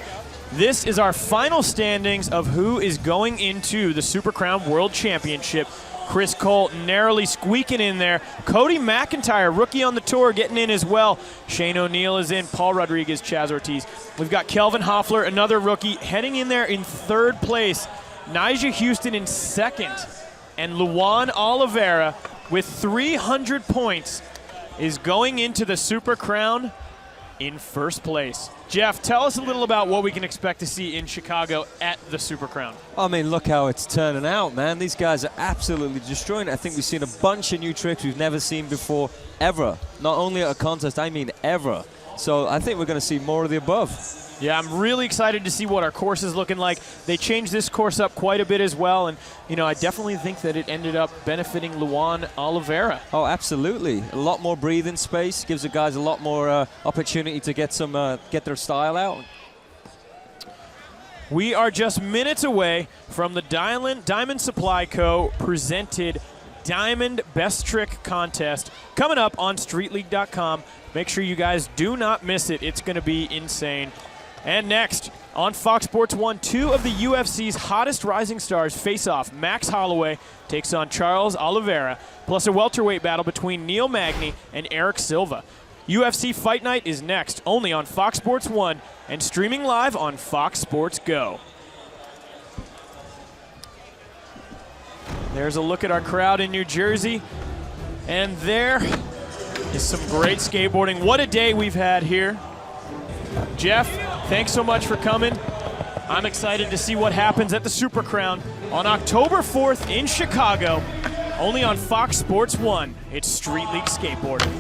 This is our final standings of who is going into the Super Crown World Championship. Chris Cole narrowly squeaking in there. Cody McIntyre, rookie on the tour, getting in as well. Shane O'Neill is in. Paul Rodriguez, Chaz Ortiz. We've got Kelvin Hoefler, another rookie, heading in there in 3rd place. Nyjah Huston in 2nd. And Luan Oliveira, with 300 points, is going into the Super Crown in 1st place. Jeff, tell us a little about what we can expect to see in Chicago at the Super Crown. I mean, look how it's turning out, man. These guys are absolutely destroying it. I think we've seen a bunch of new tricks we've never seen before, ever. Not only at a contest, I mean ever. So I think we're going to see more of the above. Yeah, I'm really excited to see what our course is looking like. They changed this course up quite a bit as well, and I definitely think that it ended up benefiting Luan Oliveira. Oh, absolutely. A lot more breathing space, gives the guys a lot more opportunity to get their style out. We are just minutes away from the Diamond Supply Co. presented Diamond Best Trick Contest coming up on StreetLeague.com. Make sure you guys do not miss it. It's going to be insane. And next, on Fox Sports 1, 2 of the UFC's hottest rising stars face off. Max Holloway takes on Charles Oliveira, plus a welterweight battle between Neil Magny and Eric Silva. UFC Fight Night is next, only on Fox Sports 1 and streaming live on Fox Sports Go. There's a look at our crowd in New Jersey, and there is some great skateboarding. What a day we've had here. Jeff, thanks so much for coming. I'm excited to see what happens at the Super Crown on October 4th in Chicago, only on Fox Sports 1. It's Street League Skateboarding.